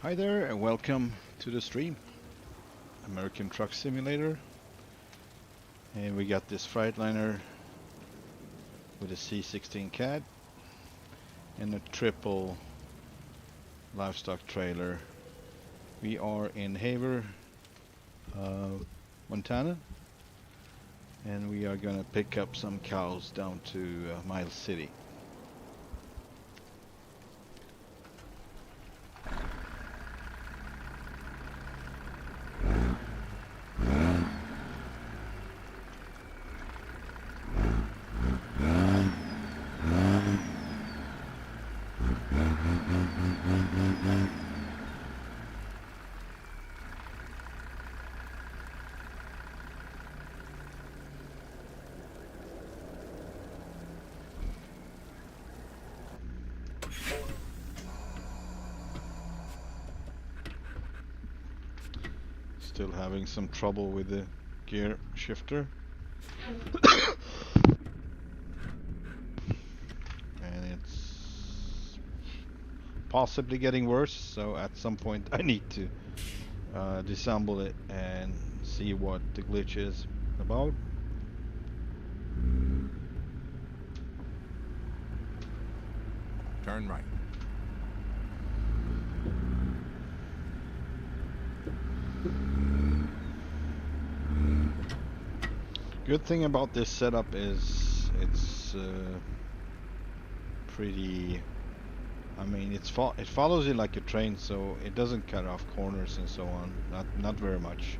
Hi there and welcome to the stream. American Truck Simulator. And we got this Freightliner with a C16 CAt and a triple livestock trailer. We are in Haver, Montana, and we are gonna pick up some cows down to Miles City. Still having some trouble with the gear shifter. And it's possibly getting worse, so at some point I need to disassemble it and see what the glitch is about. Turn right. Good thing about this setup is it's pretty. I mean, it follows you like a train, so it doesn't cut off corners and so on. Not very much.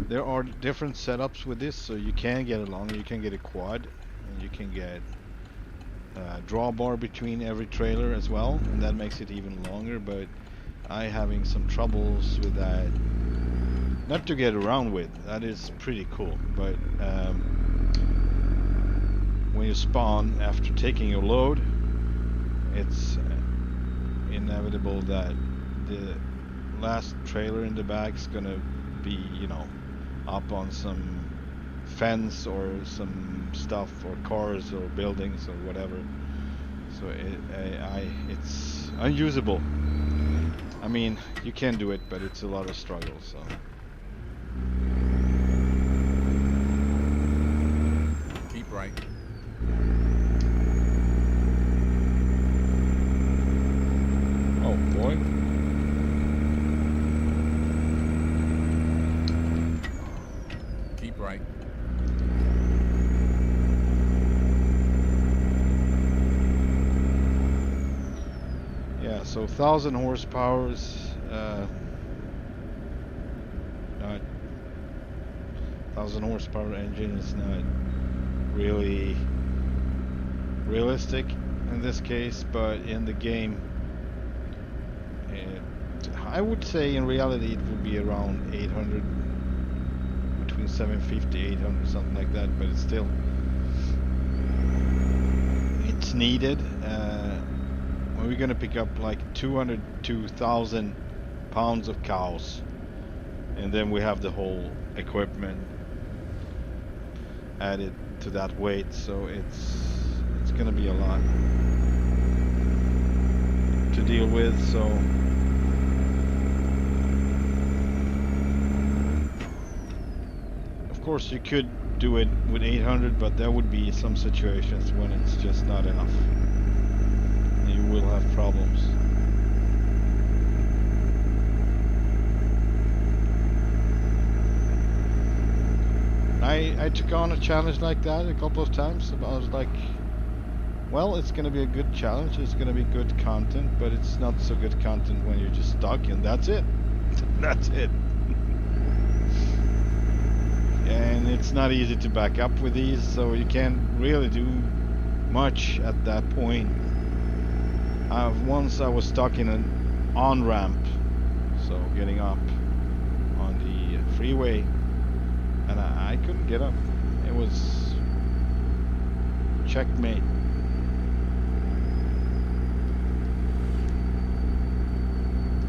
There are different setups with this, so you can get it longer. You can get a quad, and you can get a drawbar between every trailer as well, and that makes it even longer. But I having some troubles with that. Not to get around with, that is pretty cool, but when you spawn after taking your load, it's inevitable that the last trailer in the back is gonna be, you know, up on some fence or some stuff or cars or buildings or whatever. So it's unusable. I mean, you can do it, but it's a lot of struggle, so. Keep right. Oh boy. Keep right. Yeah, so 1,000 horsepower is not 1,000 horsepower engine is not really realistic in this case, but in the game I would say in reality it would be around 800, between 750 800, something like that, but it's still, it's needed. We're gonna pick up like 200 to 1,000 pounds of cows, and then we have the whole equipment added to that weight, so it's gonna be a lot to deal with. So of course you could do it with 800, but there would be some situations when it's just not enough. You will have problems. I took on a challenge like that a couple of times. I was like, well, it's gonna be a good challenge, it's gonna be good content, but it's not so good content when you're just stuck, and that's it. That's it. And it's not easy to back up with these, so you can't really do much at that point. Once I was stuck in an on-ramp, so getting up on the freeway, and I couldn't get up. It was checkmate.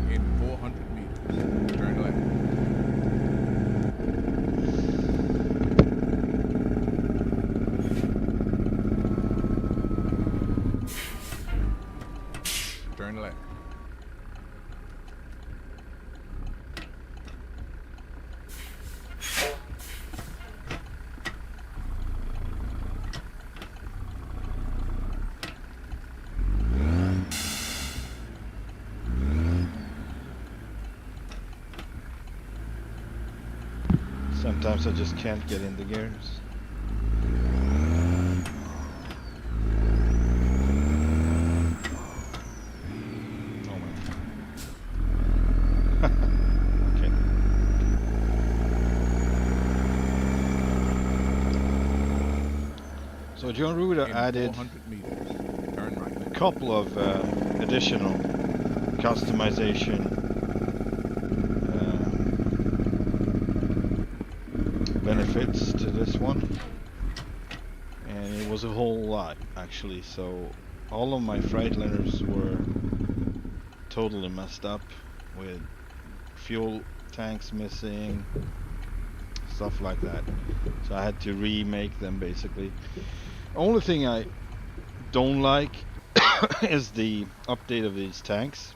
In 400 meters, turn left. Turn left. Sometimes I just can't get in the gears. Oh man. Okay. So John Ruda In added 400 meters, turn right. a couple of additional customization benefits to this one, and it was a whole lot actually. So all of my Freightliners were totally messed up with fuel tanks missing, stuff like that. So I had to remake them basically. Only thing I don't like is the update of these tanks.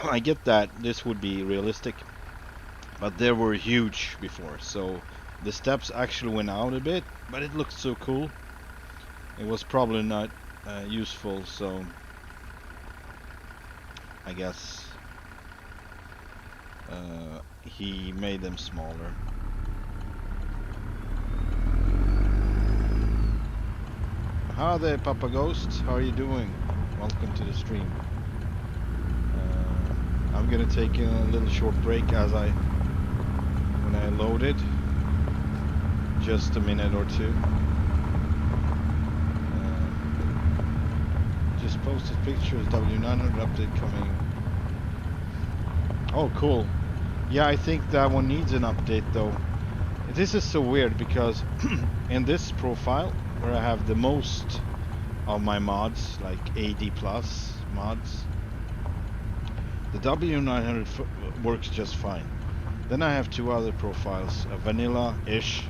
I get that this would be realistic, but they were huge before, so the steps actually went out a bit, but it looked so cool. It was probably not useful, so I guess he made them smaller. Hi there, Papa Ghost. How are you doing? Welcome to the stream. I'm gonna take a little short break when I loaded. Just a minute or two. Just posted pictures. W900 update coming. Oh, cool. Yeah, I think that one needs an update though. This is so weird because in this profile where I have the most of my mods, like 80 plus mods, the W900 works just fine. Then I have two other profiles, a vanilla-ish,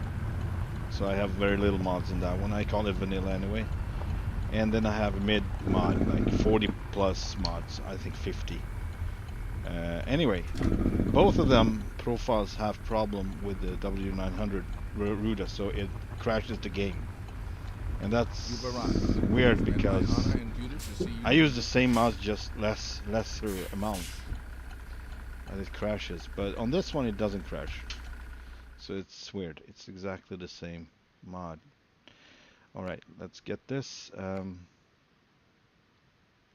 so I have very little mods in that one. I call it vanilla anyway. And then I have a mid mod, like 40 plus mods, I think 50. Anyway, both of them profiles have problem with the W900 Rudas, so it crashes the game. And that's weird because I use the same mouse, just lesser amount, and it crashes. But on this one it doesn't crash, so it's weird. It's exactly the same mod. All right, let's get this.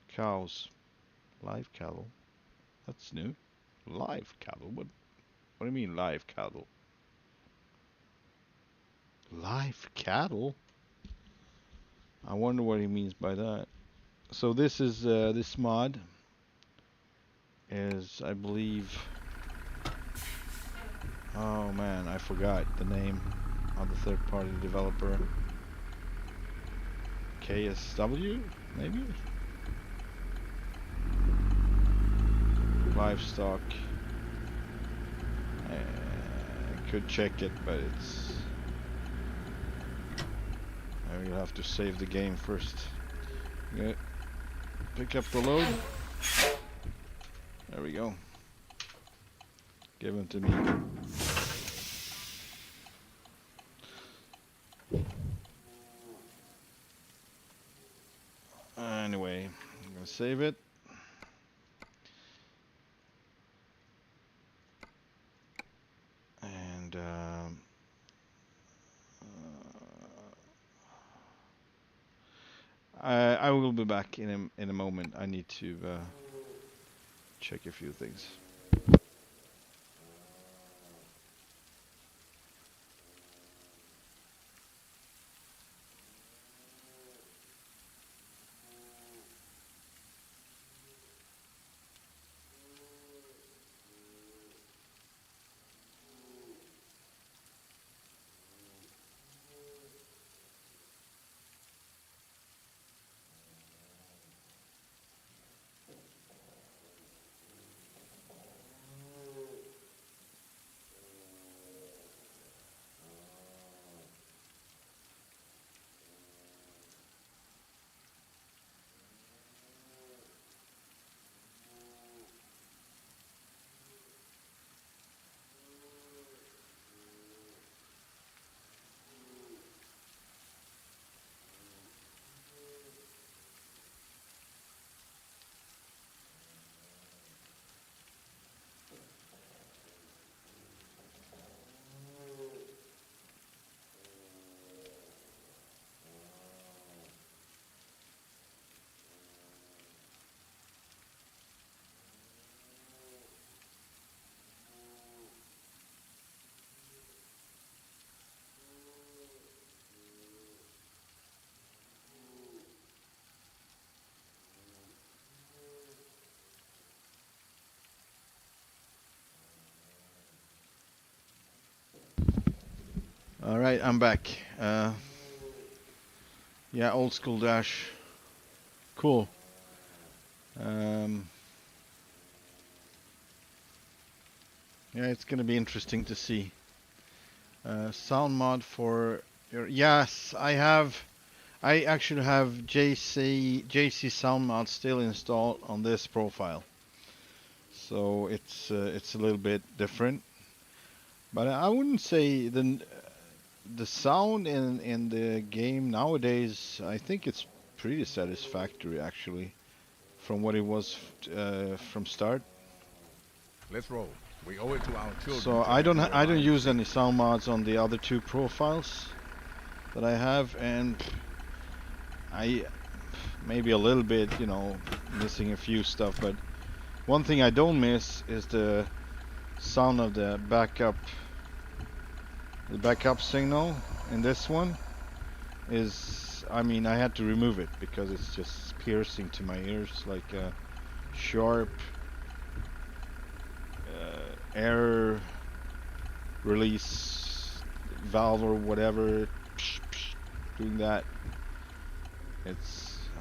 Cows, live cattle. That's new. Live cattle. What do you mean live cattle? Live cattle? I wonder what he means by that. So this is this mod is, I believe. Oh man, I forgot the name of the third-party developer. KSW, maybe? Livestock. I could check it, but it's... I will have to save the game first. Okay. Pick up the load. There we go. Give it to me. Anyway, I'm gonna save it. And I will be back in a moment. I need to check a few things. All right, I'm back. Yeah, old school dash. Cool. Yeah, it's gonna be interesting to see. Sound mod for your. Yes, I have. I actually have JC sound mod still installed on this profile. So it's a little bit different. But I wouldn't say the sound in the game nowadays. I think it's pretty satisfactory actually, from what it was from start. Let's roll. We owe it to our children So to end your I don't lives use safe. any sound mods on the other two profiles that I have, and I maybe a little bit, missing a few stuff. But one thing I don't miss is the sound of the backup signal in this one is, I mean, I had to remove it because it's just piercing to my ears, like a sharp air release valve or whatever, doing that.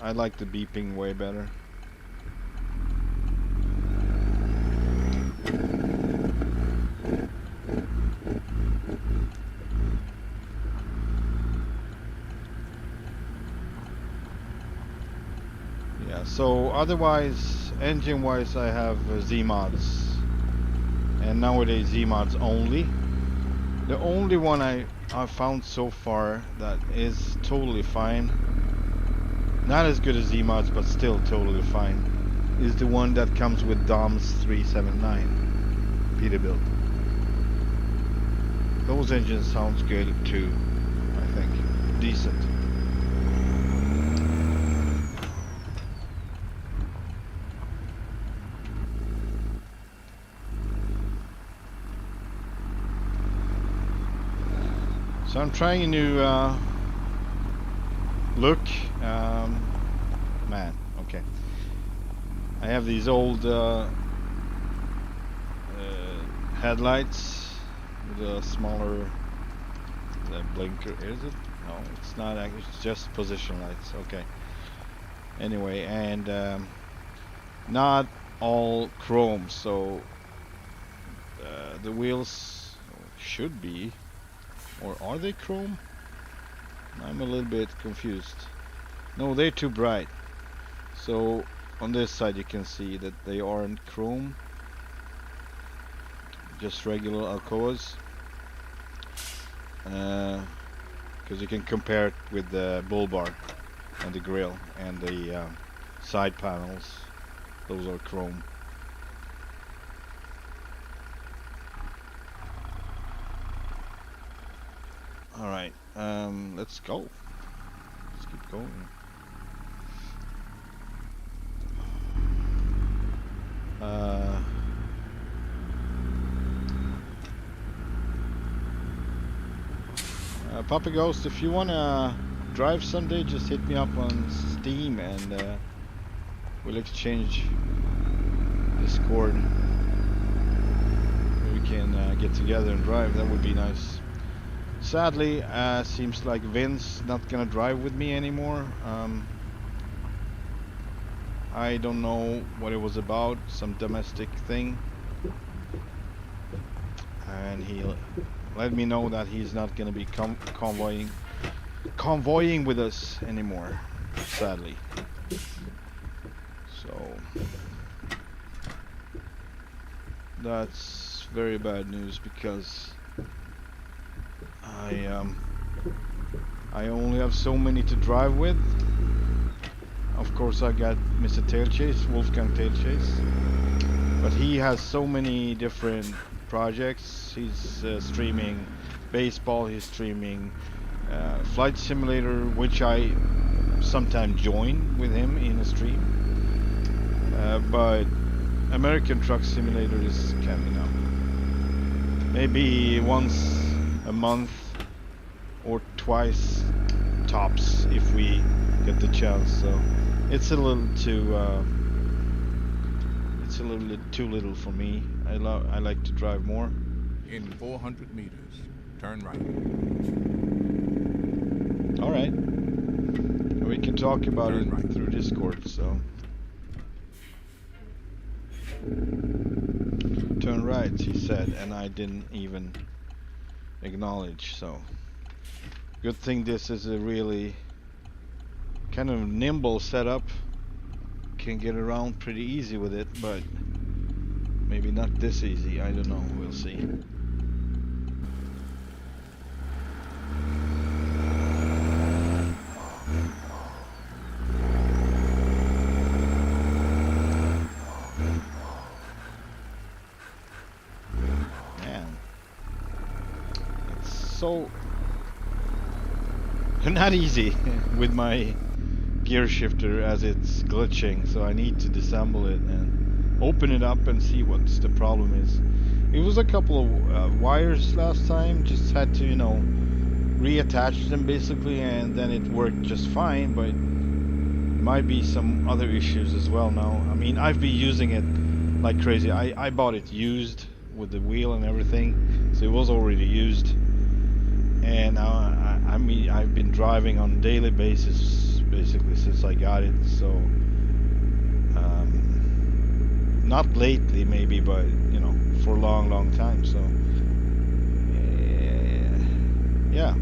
I like the beeping way better. Yeah, so otherwise, engine-wise, I have ZeeMods, and nowadays ZeeMods only. The only one I've found so far that is totally fine, not as good as ZeeMods, but still totally fine, is the one that comes with DOMS 379 Peterbilt. Those engines sounds good too, I think. Decent. So I'm trying a new look. Man, okay. I have these old headlights with a smaller blinker. Is it? No, it's not. It's just position lights. Okay. Anyway, and not all chrome, so the wheels should be, or are they chrome? I'm a little bit confused. No, they're too bright. So on this side you can see that they aren't chrome, just regular Alcoas. Because you can compare it with the bull bar and the grille and the side panels. Those are chrome. Alright, let's go. Let's keep going. Papa Ghost, if you wanna drive someday, just hit me up on Steam and we'll exchange Discord. We can get together and drive. That would be nice. Sadly, seems like Vince not gonna drive with me anymore. I don't know what it was about, some domestic thing, and he let me know that he's not gonna be convoying with us anymore, sadly. So that's very bad news because I only have so many to drive with. Of course I got Mr. Tailchase, Wolfgang Tailchase, but he has so many different projects. He's streaming baseball, he's streaming Flight Simulator, which I sometimes join with him in a stream, but American Truck Simulator is coming up maybe once a month or twice tops if we get the chance. So it's a little too little for me. I like to drive more. In 400 meters, Turn right. All right. We can talk about Turn it right. through Discord, so. Turn right, he said, and I didn't even acknowledge, so. Good thing this is a really kind of nimble setup. Can get around pretty easy with it, but maybe not this easy. I don't know. We'll see. Man, it's so not easy with my gear shifter as it's glitching, so I need to disassemble it and open it up and see what the problem is. It was a couple of wires last time, just had to, you know, reattach them basically, and then it worked just fine, but might be some other issues as well now. I mean, I've been using it like crazy. I bought it used with the wheel and everything, so it was already used, and I mean, I've been driving on a daily basis basically since I got it, so not lately maybe, but you know, for a long time, so yeah.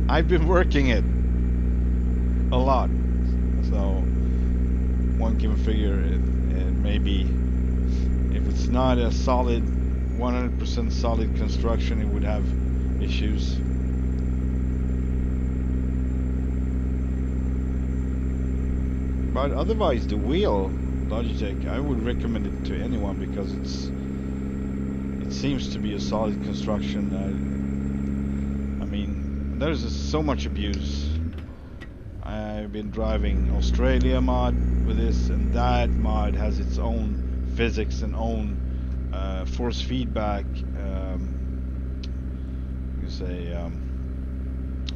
I've been working it a lot, so one can figure it maybe if it's not a solid 100% solid construction, it would have issues. But otherwise, the wheel Logitech, I would recommend it to anyone because it seems to be a solid construction. I mean, there's so much abuse. I've been driving Australia mod with this, and that mod has its own physics and own force feedback, you say,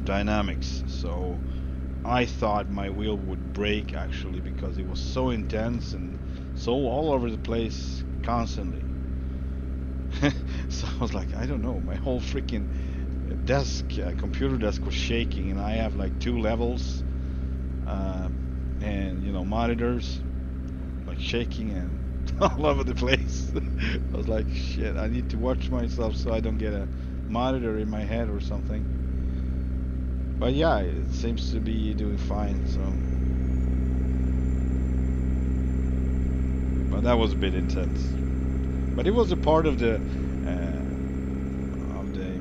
dynamics. So I thought my wheel would break actually because it was so intense and so all over the place constantly. So I was like, I don't know, my whole freaking desk, computer desk was shaking, and I have like 2 levels, and you know, monitors like shaking and all over the place. I was like, shit, I need to watch myself so I don't get a monitor in my head or something. But yeah, it seems to be doing fine, so. But that was a bit intense. But it was a part of the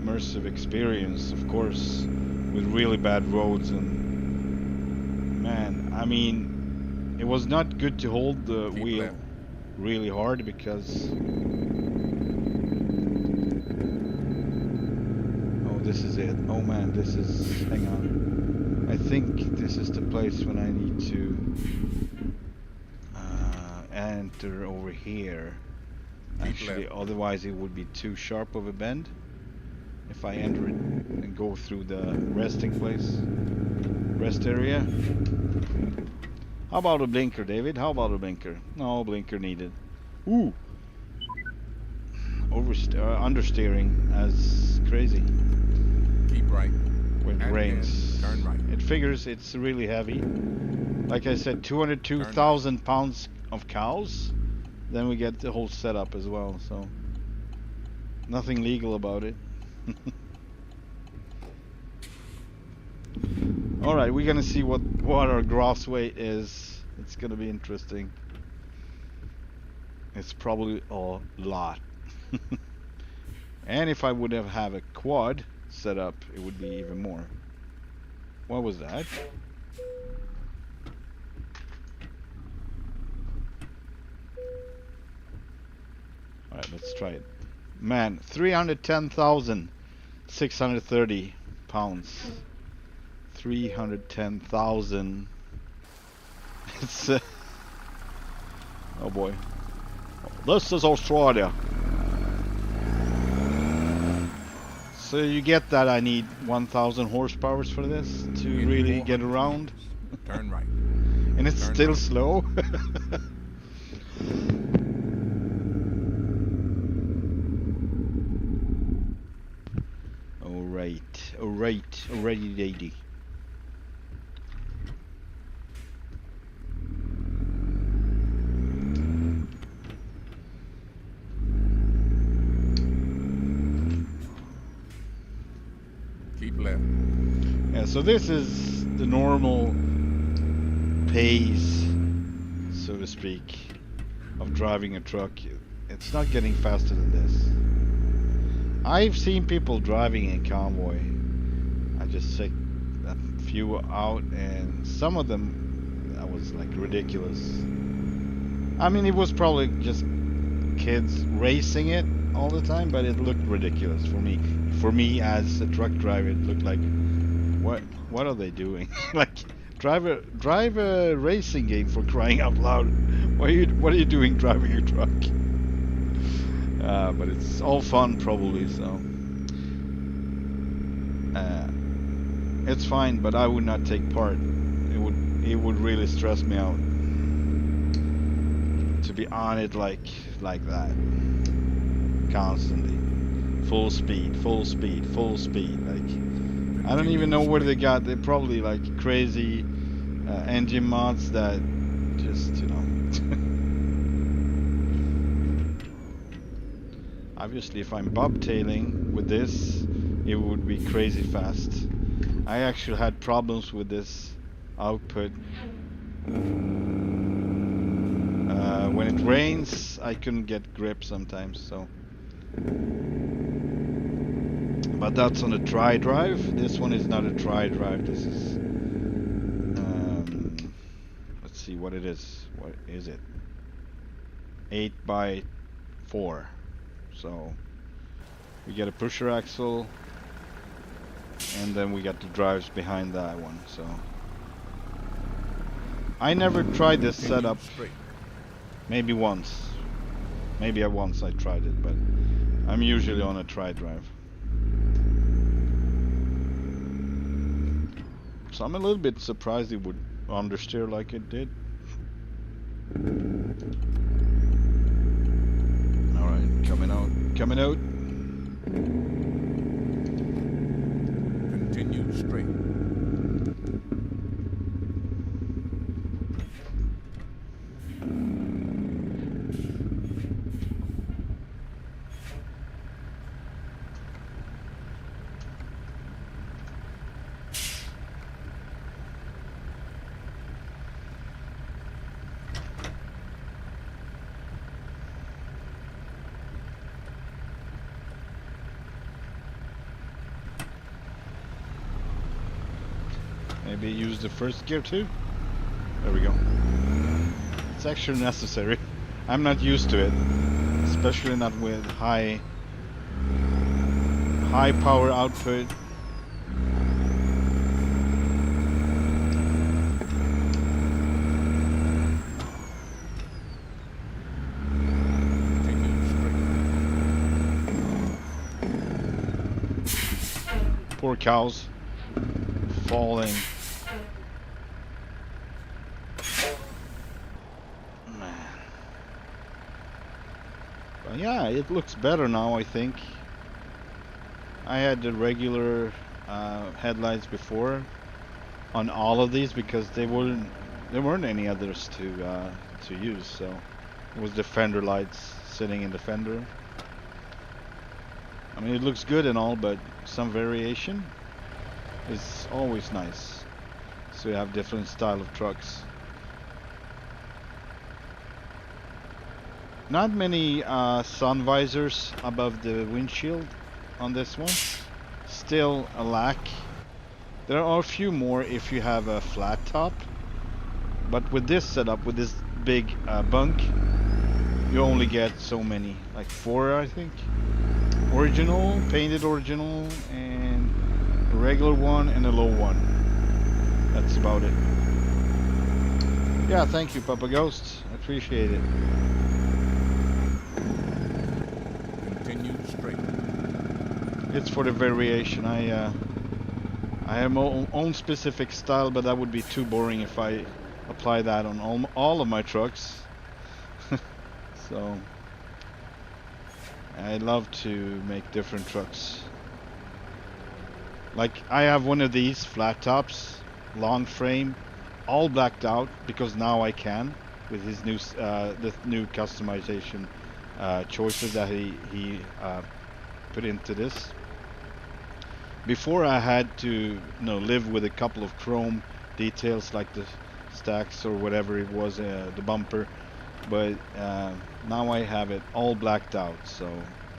immersive experience, of course, with really bad roads. And man, I mean, it was not good to hold the wheel really hard because this is it. Oh man, this is, hang on, I think this is the place when I need to enter over here actually, otherwise it would be too sharp of a bend if I enter it and go through the resting place, rest area. How about a blinker, David? How about a blinker? No blinker needed. Ooh, understeering as crazy. Keep right. When it rains. Turn right. It figures it's really heavy. Like I said, 202,000 pounds of cows. Then we get the whole setup as well, so nothing legal about it. Alright, we're gonna see what our gross weight is. It's gonna be interesting. It's probably a lot. And if I would have a quad set up, it would be even more. What was that? Alright, let's try it. Man, 310,630 pounds. 310,000. It's oh boy. This is Australia. So you get that I need 1,000 horsepower for this to really get around. Turn right. And it's Turn still right. slow. Alrighty, lady. Keep left. Yeah, so this is the normal pace, so to speak, of driving a truck. It's not getting faster than this. I've seen people driving in convoy. I just checked a few out, and some of them, that was like ridiculous. I mean, it was probably just kids racing it all the time, but it looked ridiculous for me. For me as a truck driver, it looked like, what are they doing? Like, drive a racing game, for crying out loud. What are you doing driving a truck? But it's all fun probably, so it's fine. But I would not take part. It would really stress me out to be on it like that constantly. Full speed. Like, I don't even know where they got. They're probably like crazy engine mods that just, you know. Obviously, if I'm bobtailing with this, it would be crazy fast. I actually had problems with this output. When it rains, I couldn't get grip sometimes, so. But that's on a dry drive. This one is not a dry drive. This is, let's see what it is. What is it? 8x4. So we get a pusher axle, and then we got the drives behind that one. So I never tried this setup. Maybe once. Maybe once I tried it, but I'm usually on a tri drive. So I'm a little bit surprised it would understeer like it did. Alright, coming out. Continue straight. Maybe use the first gear too. There we go. It's actually necessary. I'm not used to it, especially not with high power output. Poor cows falling. Man. But yeah, it looks better now, I think. I had the regular headlights before on all of these because there weren't any others to use, so it was the fender lights sitting in the fender. I mean, it looks good and all, but some variation is always nice. So you have different style of trucks. Not many sun visors above the windshield on this one. Still a lack. There are a few more if you have a flat top. But with this setup, with this big bunk, you only get so many. Like 4, I think. Original, painted original, and a regular one and a low one. That's about it. Yeah, thank you, Papa Ghost. I appreciate it. Continue straight. It's for the variation. I have my own specific style, but that would be too boring if I apply that on all of my trucks. So I love to make different trucks. Like I have one of these flat tops, long frame, all blacked out because now I can with his new the new customization choices that he put into this. Before I had to live with a couple of chrome details like the stacks or whatever it was, the bumper, but now I have it all blacked out, so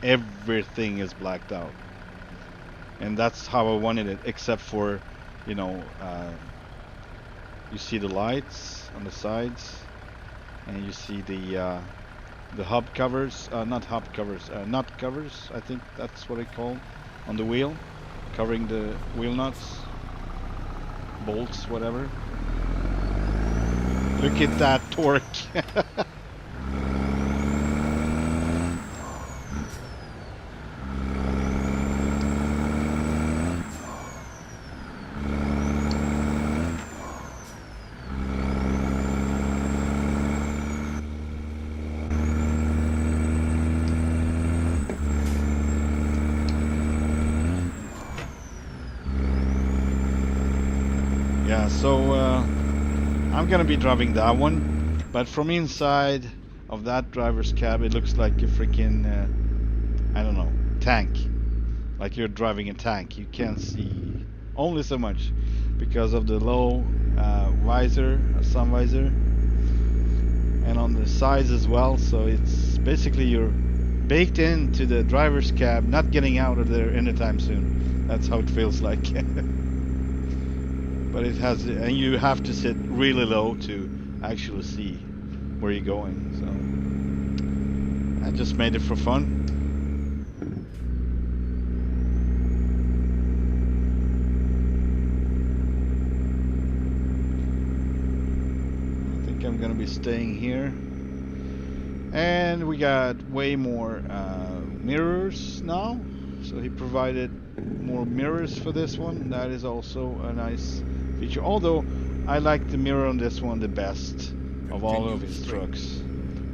everything is blacked out, and that's how I wanted it, except for you know you see the lights on the sides, and you see the hub covers, not hub covers, nut covers, I think that's what I call, on the wheel, covering the wheel nuts, bolts, whatever. Look at that torque. Yeah, so I'm gonna be driving that one, but from inside of that driver's cab, it looks like a freaking, I don't know, tank. Like you're driving a tank. You can't see only so much because of the low visor, sun visor, and on the sides as well. So it's basically you're baked into the driver's cab, not getting out of there anytime soon. That's how it feels like. But it has, and you have to sit really low to actually see where you're going. So I just made it for fun. I think I'm gonna be staying here, and we got way more mirrors now. So he provided more mirrors for this one. That is also a nice feature. Although I like the mirror on this one the best of all of his trucks.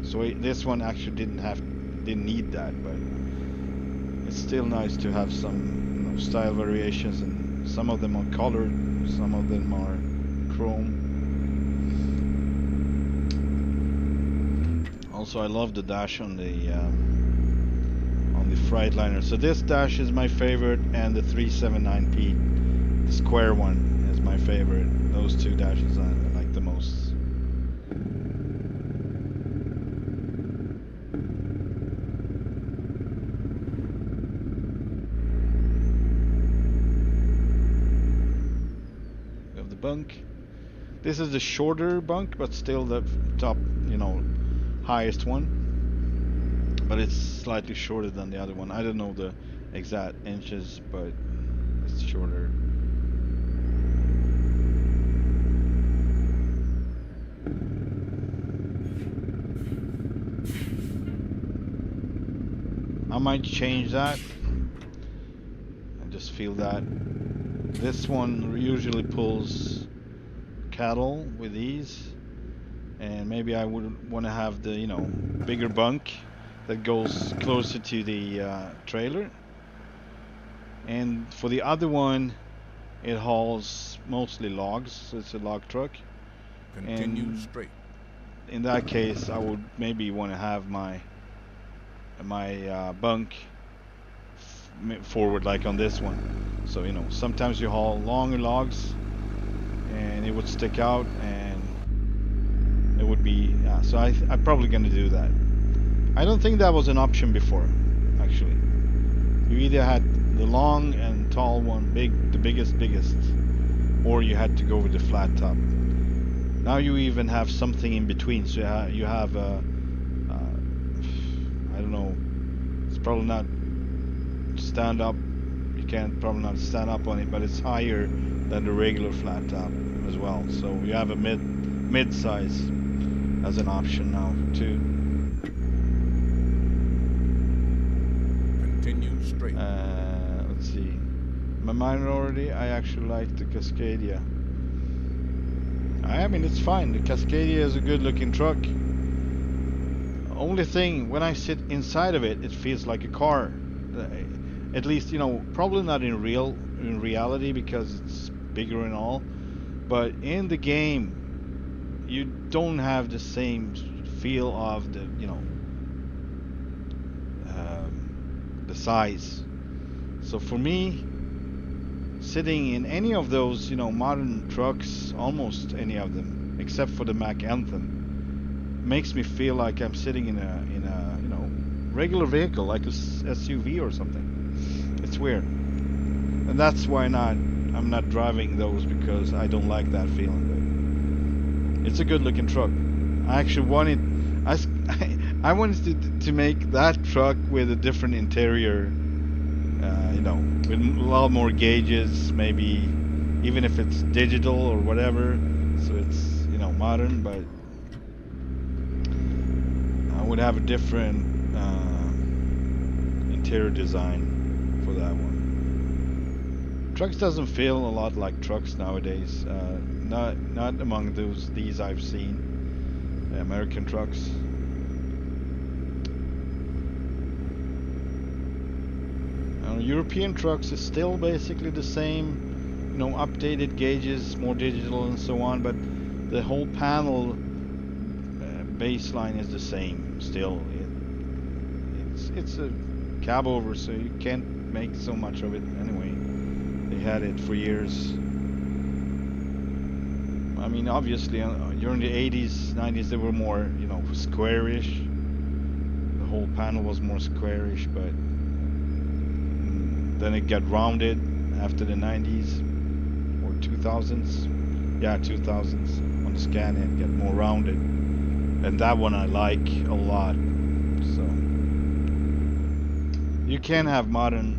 So this one actually didn't need that, but it's still nice to have some style variations, and some of them are colored, some of them are chrome. Also, I love the dash on the Freightliner. So this dash is my favorite, and the 379P, the square one, is my favorite. Those two dashes I like the most. We have the bunk. This is the shorter bunk, but still the top, highest one. But it's slightly shorter than the other one. I don't know the exact inches, but it's shorter. I might change that. I just feel that this one usually pulls cattle with ease, and maybe I would want to have the bigger bunk that goes closer to the trailer. And for the other one, it hauls mostly logs, so it's a log truck. Continue straight. In that case, I would maybe want to have my bunk forward like on this one. So sometimes you haul longer logs, and it would stick out, and it would be so I'm probably gonna do that. I don't think that was an option before, actually. You either had the long and tall one, the biggest, or you had to go with the flat top. Now you even have something in between, so you have I don't know, it's probably not stand up, you can't probably not stand up on it, but it's higher than the regular flat top as well. So you have a mid-size as an option now too. Continue straight. Let's see. My minority, I actually like the Cascadia. I mean, it's fine. The Cascadia is a good-looking truck. Only thing, when I sit inside of it, it feels like a car. At least, probably not in real in reality because it's bigger and all, but in the game you don't have the same feel of the, you know, the size. So for me, sitting in any of those, you know, modern trucks, almost any of them, except for the Mack Anthem, makes me feel like I'm sitting in a you know, regular vehicle, like a SUV or something. It's weird, and that's why I'm not driving those, because I don't like that feeling. But it's a good-looking truck. I actually wanted, I wanted to make that truck with a different interior. You know, with a lot more gauges, maybe even if it's digital or whatever, so it's, you know, modern, but I would have a different interior design for that one. Trucks doesn't feel a lot like trucks nowadays, not among these I've seen, American trucks. European trucks is still basically the same, you know, updated gauges, more digital and so on, but the whole panel baseline is the same still. It's a cab over, so you can't make so much of it anyway. They had it for years. I mean, obviously during the 80s, 90s they were more, you know, squarish. The whole panel was more squarish, but then it got rounded after the 90s or 2000s. Yeah, 2000s. On the Scania it got more rounded, and that one I like a lot. So you can have modern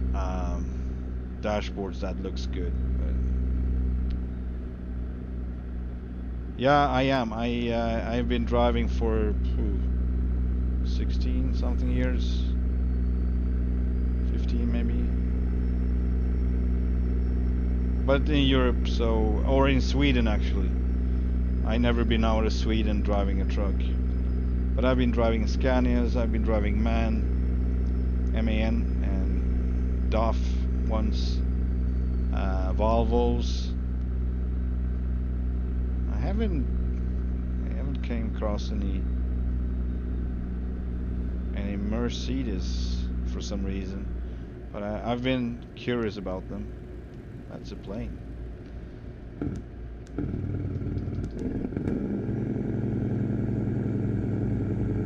dashboards that looks good. But yeah, I am. I've been driving for 16 something years, 15 maybe. But in Europe, so, or in Sweden actually. I never been out of Sweden driving a truck. But I've been driving Scanias, I've been driving MAN, and DAF once, Volvos. I haven't came across any Mercedes for some reason, but I've been curious about them. That's a plane.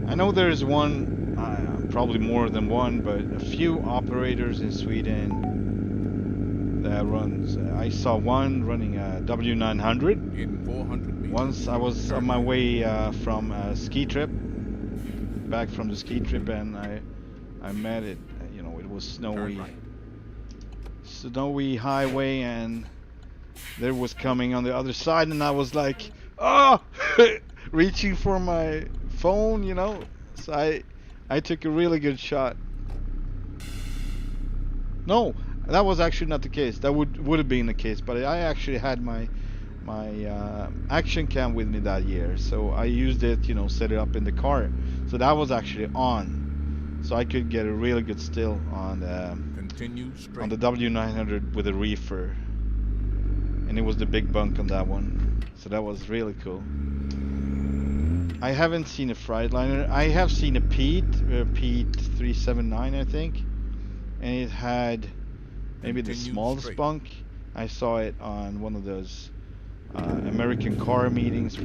I know there's one, probably more than one, but a few operators in Sweden that runs. I saw one running a W900. In 400 meters. Once I was on my way from a ski trip, back from the ski trip, and I met it. You know, it was snowy. Snowy highway, and there was coming on the other side, and I was like, oh, reaching for my phone, you know. So I took a really good shot. No, that was actually not the case. That would have been the case, but I actually had my action cam with me that year, so I used it, you know, set it up in the car, so that was actually on, so I could get a really good still on the W900 with a reefer, and it was the big bunk on that one, so that was really cool. I haven't seen a Freightliner. I have seen a Pete 379, I think, and it had maybe the smallest bunk. I saw it on one of those American car meets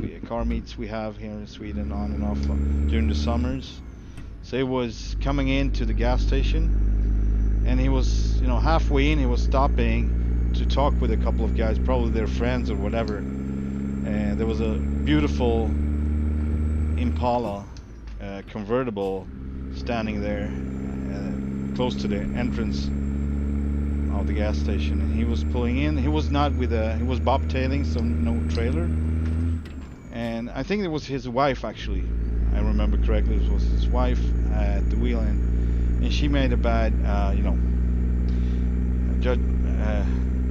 we have here in Sweden on and off during the summers. So it was coming into the gas station, and he was, you know, halfway in, he was stopping to talk with a couple of guys, probably their friends or whatever. And there was a beautiful Impala convertible standing there close to the entrance of the gas station, and he was pulling in. He was not with he was bobtailing, so no trailer, and I think it was his wife, actually. I remember correctly, it was his wife at the wheel, and she made a bad you know,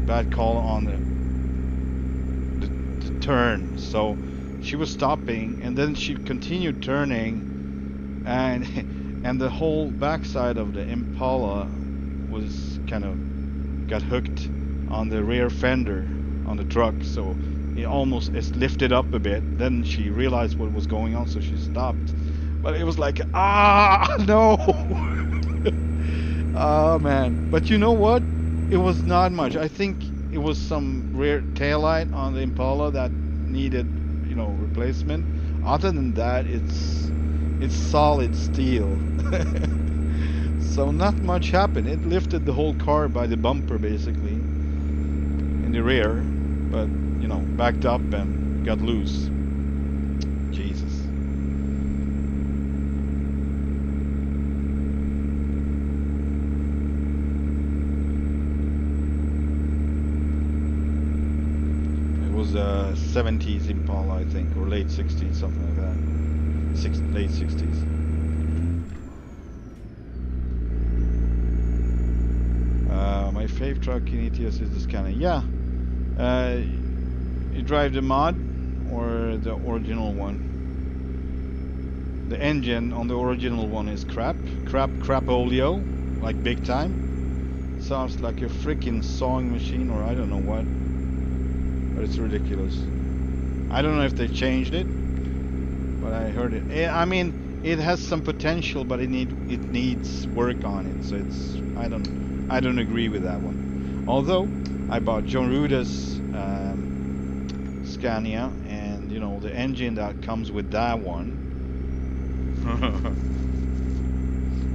bad call on the turn, so she was stopping, and then she continued turning, and the whole backside of the Impala was kind of got hooked on the rear fender on the truck, so it almost is lifted up a bit. Then she realized what was going on, so she stopped. But it was like, no. Oh man. But you know what? It was not much. I think it was some rear taillight on the Impala that needed, replacement. Other than that, it's solid steel. So not much happened. It lifted the whole car by the bumper basically in the rear, but backed up and got loose. Jesus. It was a 70s Impala, I think, or late 60s, something like that. Late 60s. My fave truck in ETS is the Scania. Yeah. You drive the mod or the original one. The engine on the original one is crapolio, like big time. Sounds like a freaking sawing machine or I don't know what. But it's ridiculous. I don't know if they changed it, but I heard it. I mean, it has some potential, but it needs work on it. So I don't agree with that one. Although I bought John Rudas Scania, and the engine that comes with that one,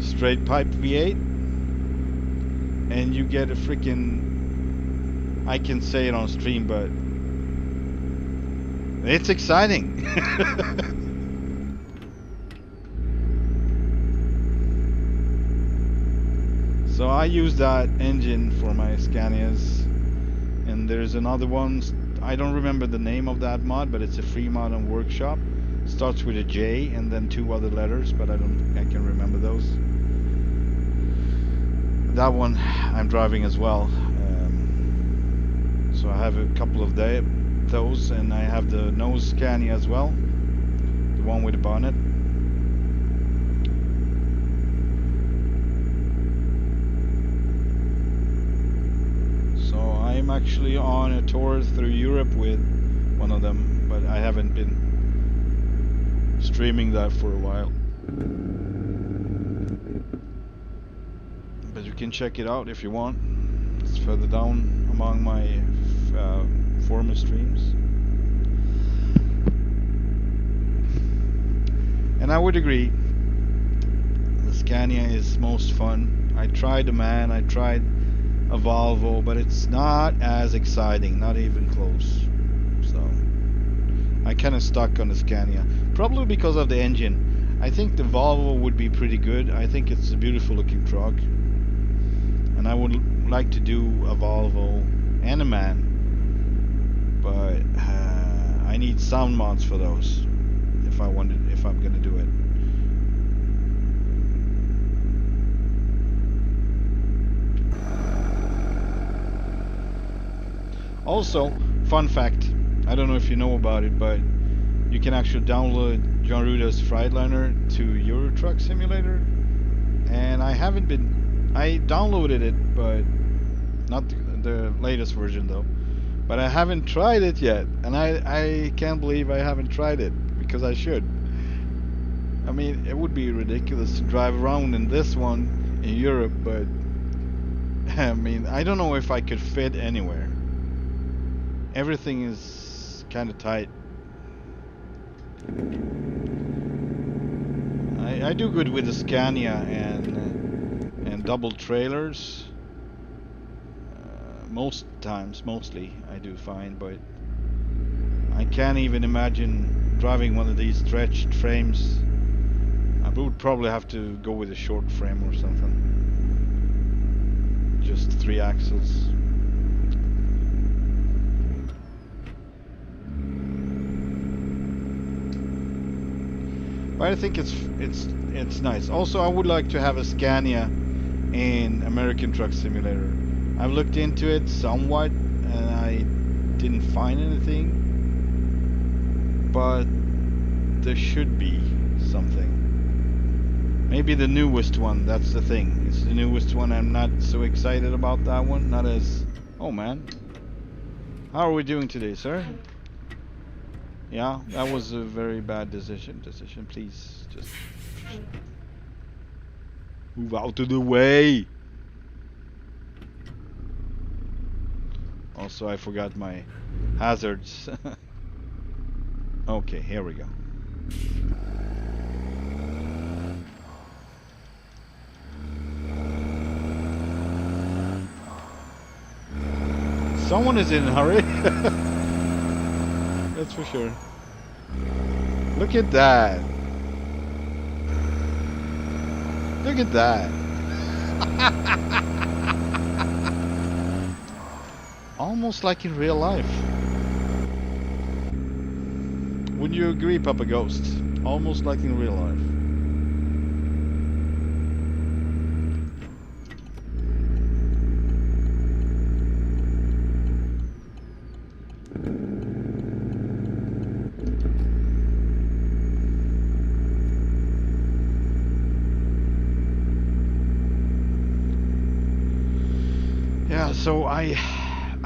straight pipe V8, and you get a freaking, I can say it on stream, but it's exciting. So I use that engine for my Scanias, and there's another one. I don't remember the name of that mod, but it's a free mod on Workshop. Starts with a J and then 2 other letters, but I can remember those. That one I'm driving as well. So I have a couple of those, and I have the nose Scania as well, the one with the bonnet. I'm actually on a tour through Europe with one of them, but I haven't been streaming that for a while. But you can check it out if you want. It's further down among my former streams. And I would agree, the Scania is most fun. I tried the MAN, I tried a Volvo, but it's not as exciting, not even close. So I kind of stuck on the Scania, probably because of the engine. I think the Volvo would be pretty good. I think it's a beautiful looking truck, and I would like to do a Volvo and a MAN, but I need sound mods for those if I'm gonna do it. Also, fun fact, I don't know if you know about it, but you can actually download John Rudas Freightliner to Euro Truck Simulator, and I downloaded it, but not the latest version though, but I haven't tried it yet, and I can't believe I haven't tried it, because I should. I mean, it would be ridiculous to drive around in this one in Europe, but I mean, I don't know if I could fit anywhere. Everything is kind of tight. I do good with the Scania and double trailers. Mostly I do fine, but I can't even imagine driving one of these stretched frames. I would probably have to go with a short frame or something. Just 3 axles. But I think it's nice. Also, I would like to have a Scania in American Truck Simulator. I've looked into it somewhat, and I didn't find anything. But there should be something. Maybe the newest one. That's the thing. It's the newest one. I'm not so excited about that one. Not as Oh man. How are we doing today, sir? Yeah, that was a very bad decision. Please just move out of the way. Also, I forgot my hazards. Okay, here we go. Someone is in a hurry. That's for sure. Look at that. Look at that. Almost like in real life. Wouldn't you agree, Papa Ghost? Almost like in real life. Yeah, so I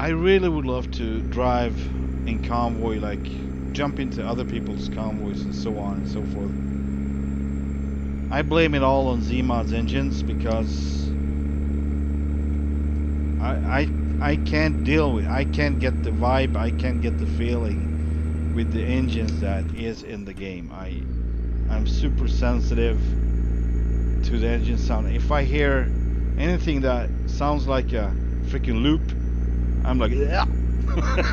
really would love to drive in convoy, like jump into other people's convoys and so on and so forth. I blame it all on ZeeMod's engines because I can't deal with, I can't get the vibe, I can't get the feeling with the engines that is in the game. I'm super sensitive to the engine sound. If I hear anything that sounds like a freaking loop, I'm like, yeah.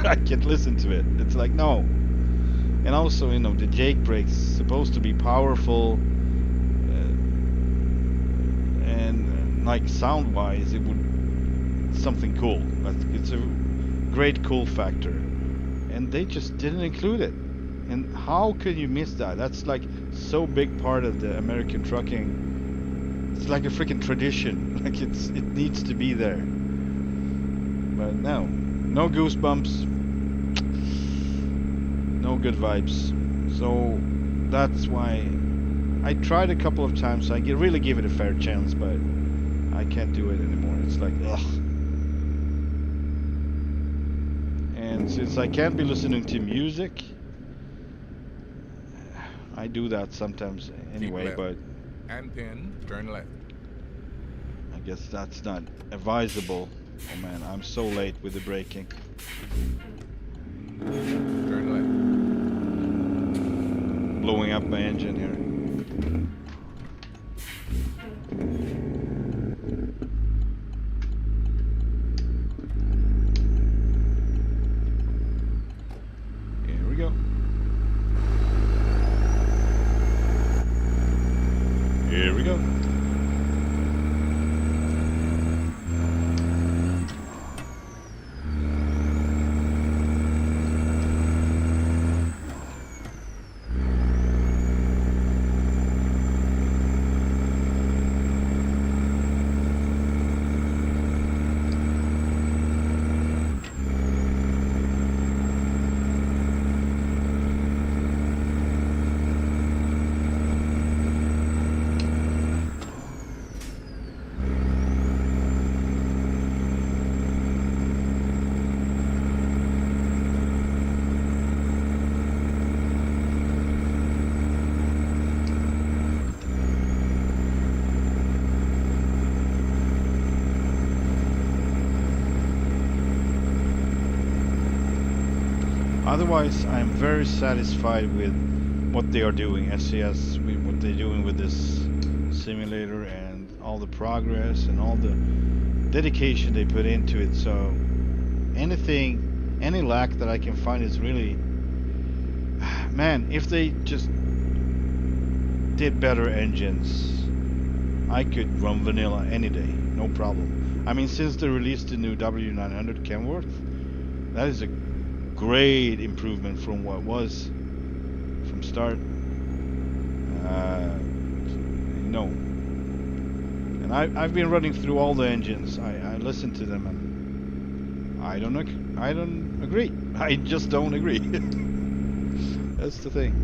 I can't listen to it. It's like, no. And also, you know, the Jake brake's supposed to be powerful, and like sound-wise, it would something cool. It's a great cool factor, and they just didn't include it. And how could you miss that? That's like so big part of the American trucking. It's like a freaking tradition. Like it needs to be there. But no goosebumps, no good vibes. So that's why I tried a couple of times. I really give it a fair chance, but I can't do it anymore. It's like, ugh. And since I can't be listening to music, I do that sometimes anyway, but and then turn left. I guess that's not advisable. Oh man, I'm so late with the braking. Turn left. Blowing up my engine here. Here we go. Here we go. Otherwise, I'm very satisfied with what they are doing, SCS, with what they're doing with this simulator and all the progress and all the dedication they put into it. So any lack that I can find is really, man, if they just did better engines, I could run vanilla any day, no problem. I mean, since they released the new W900 Kenworth, that is a great improvement from what was from start. No, and I've been running through all the engines. I listened to them and I don't agree. I just don't agree. That's the thing.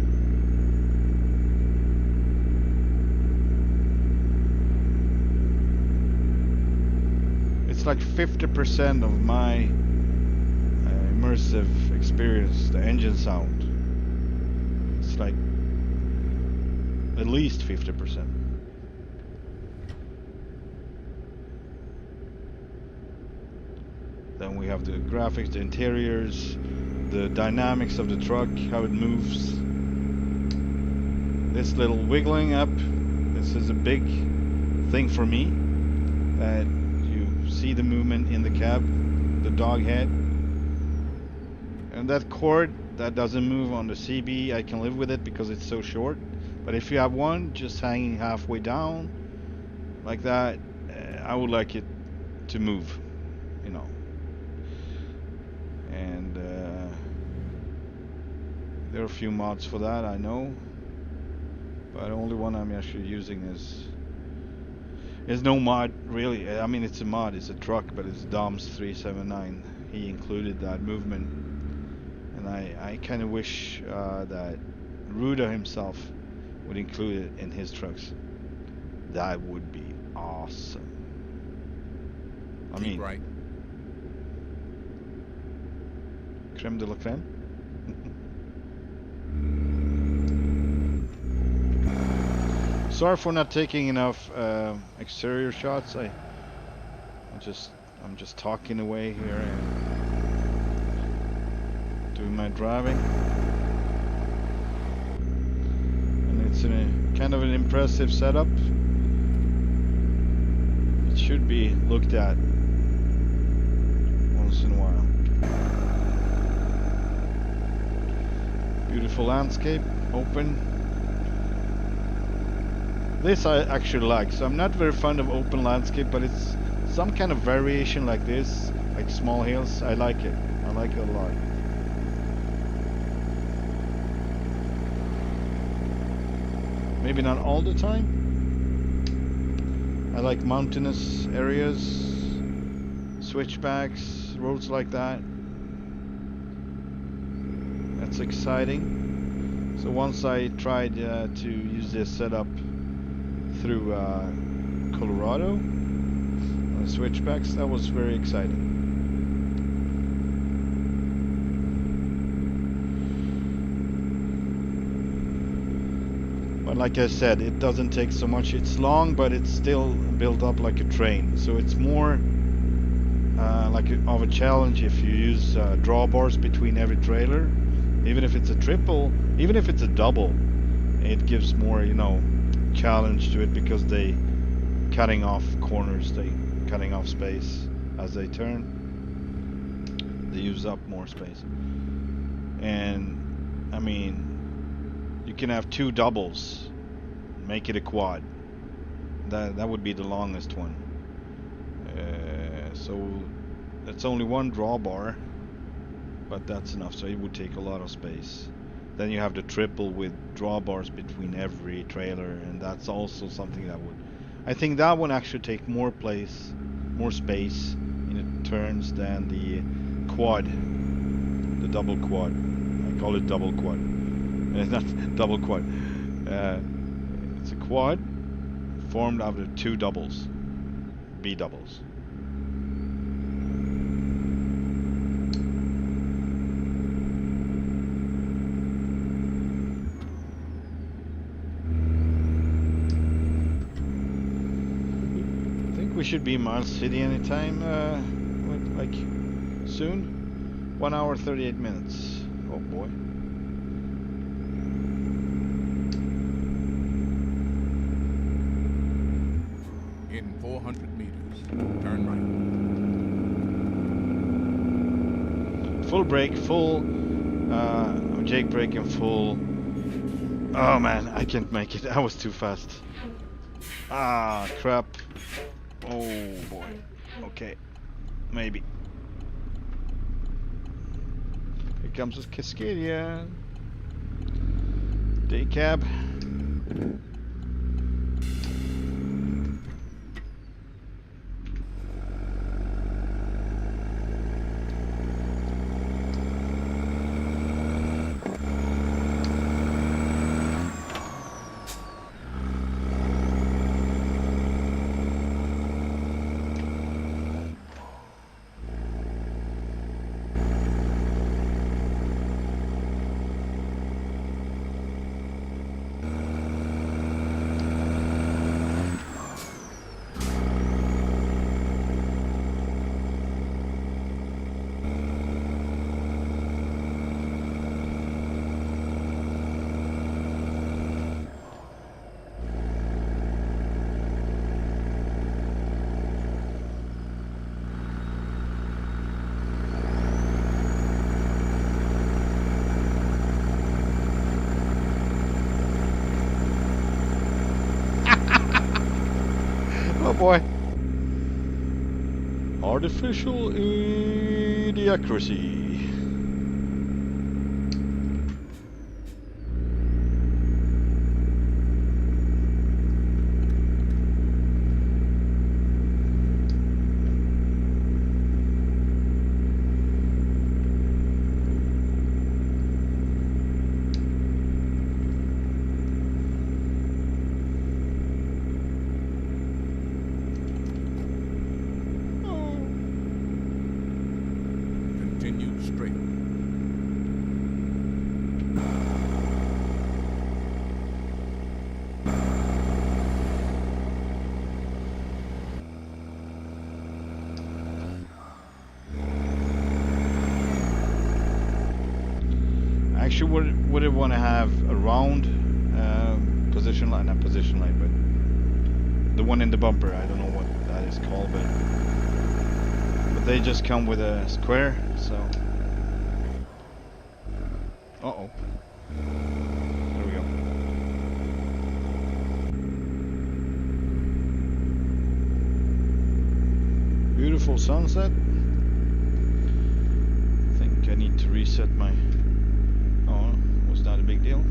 It's like 50% of my immersive experience, the engine sound. It's like at least 50%. Then we have the graphics, the interiors, the dynamics of the truck, how it moves. This little wiggling up, this is a big thing for me, that you see the movement in the cab, the dog head. And that cord that doesn't move on the CB, I can live with it because it's so short. But if you have one just hanging halfway down, like that, I would like it to move, you know. And there are a few mods for that, I know. But the only one I'm actually using is no mod, really. I mean, it's a mod, it's a truck, but it's Dom's 379. He included that movement. And I kind of wish that Ruda himself would include it in his trucks. That would be awesome. I Keep mean, right. creme de la creme. Sorry for not taking enough exterior shots. I'm just talking away here and doing my driving. And it's in a kind of an impressive setup. It should be looked at once in a while. Beautiful landscape, open. This I actually like. So I'm not very fond of open landscape, but it's some kind of variation like this, like small hills. I like it. I like it a lot. Maybe not all the time. I like mountainous areas, switchbacks, roads like that. That's exciting. So once I tried to use this setup through Colorado on switchbacks, that was very exciting. But like I said, it doesn't take so much. It's long, but it's still built up like a train. So it's more of a challenge if you use drawbars between every trailer. Even if it's a triple, even if it's a double, it gives more, you know, challenge to it, because they cutting off corners, they cutting off space as they turn. They use up more space. And I mean, you can have two doubles, make it a quad. That would be the longest one. So that's only one drawbar, but that's enough. So it would take a lot of space. Then you have the triple with drawbars between every trailer, and that's also something that would, I think that one actually take more space in the turns than the quad, the double quad. I call it double quad. It's not double quad. It's a quad formed out of two doubles, B doubles. We should be in Miles City anytime, like soon. 1 hour 38 minutes. Oh boy. In 400 meters, turn right. Full brake, full Jake brake and full. Oh man, I can't make it. I was too fast. Ah, crap. Oh boy. Okay. Maybe. Here comes this Cascadia. Day cab. Oh boy. Artificial idiocracy. Continue straight. Actually, would it want to have a round position light, not position light, but the one in the bumper. I don't know what that is called, but they just come with a square. So, uh-oh, there we go. Beautiful sunset. I think I need to reset my. Oh, was not a big deal.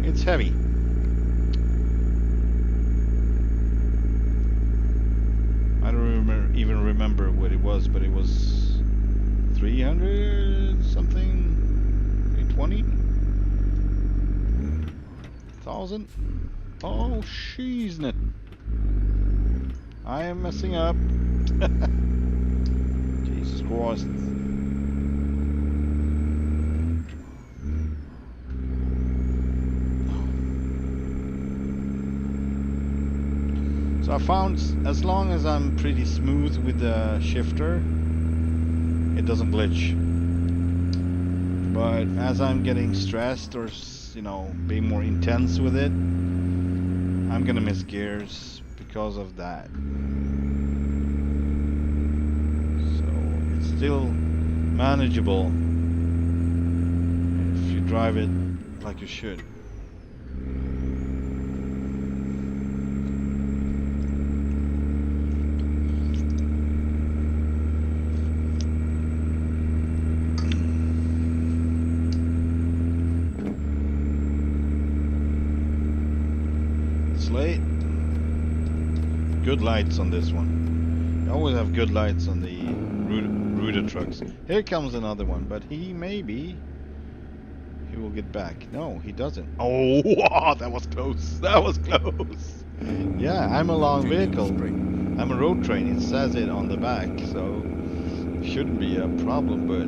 It's heavy. I don't even remember what it was, but it was 300 something, 320,000. Oh, sheeznit. I am messing up. Jesus Christ. So I found as long as I'm pretty smooth with the shifter, it doesn't glitch. But as I'm getting stressed or, you know, being more intense with it, I'm gonna miss gears because of that. So it's still manageable if you drive it like you should. Late. Good lights on this one. You always have good lights on the Rudas trucks. Here comes another one, but he will get back. No, he doesn't. Oh, wow, that was close. That was close. Yeah, I'm a long vehicle. I'm a road train. It says it on the back, so shouldn't be a problem, but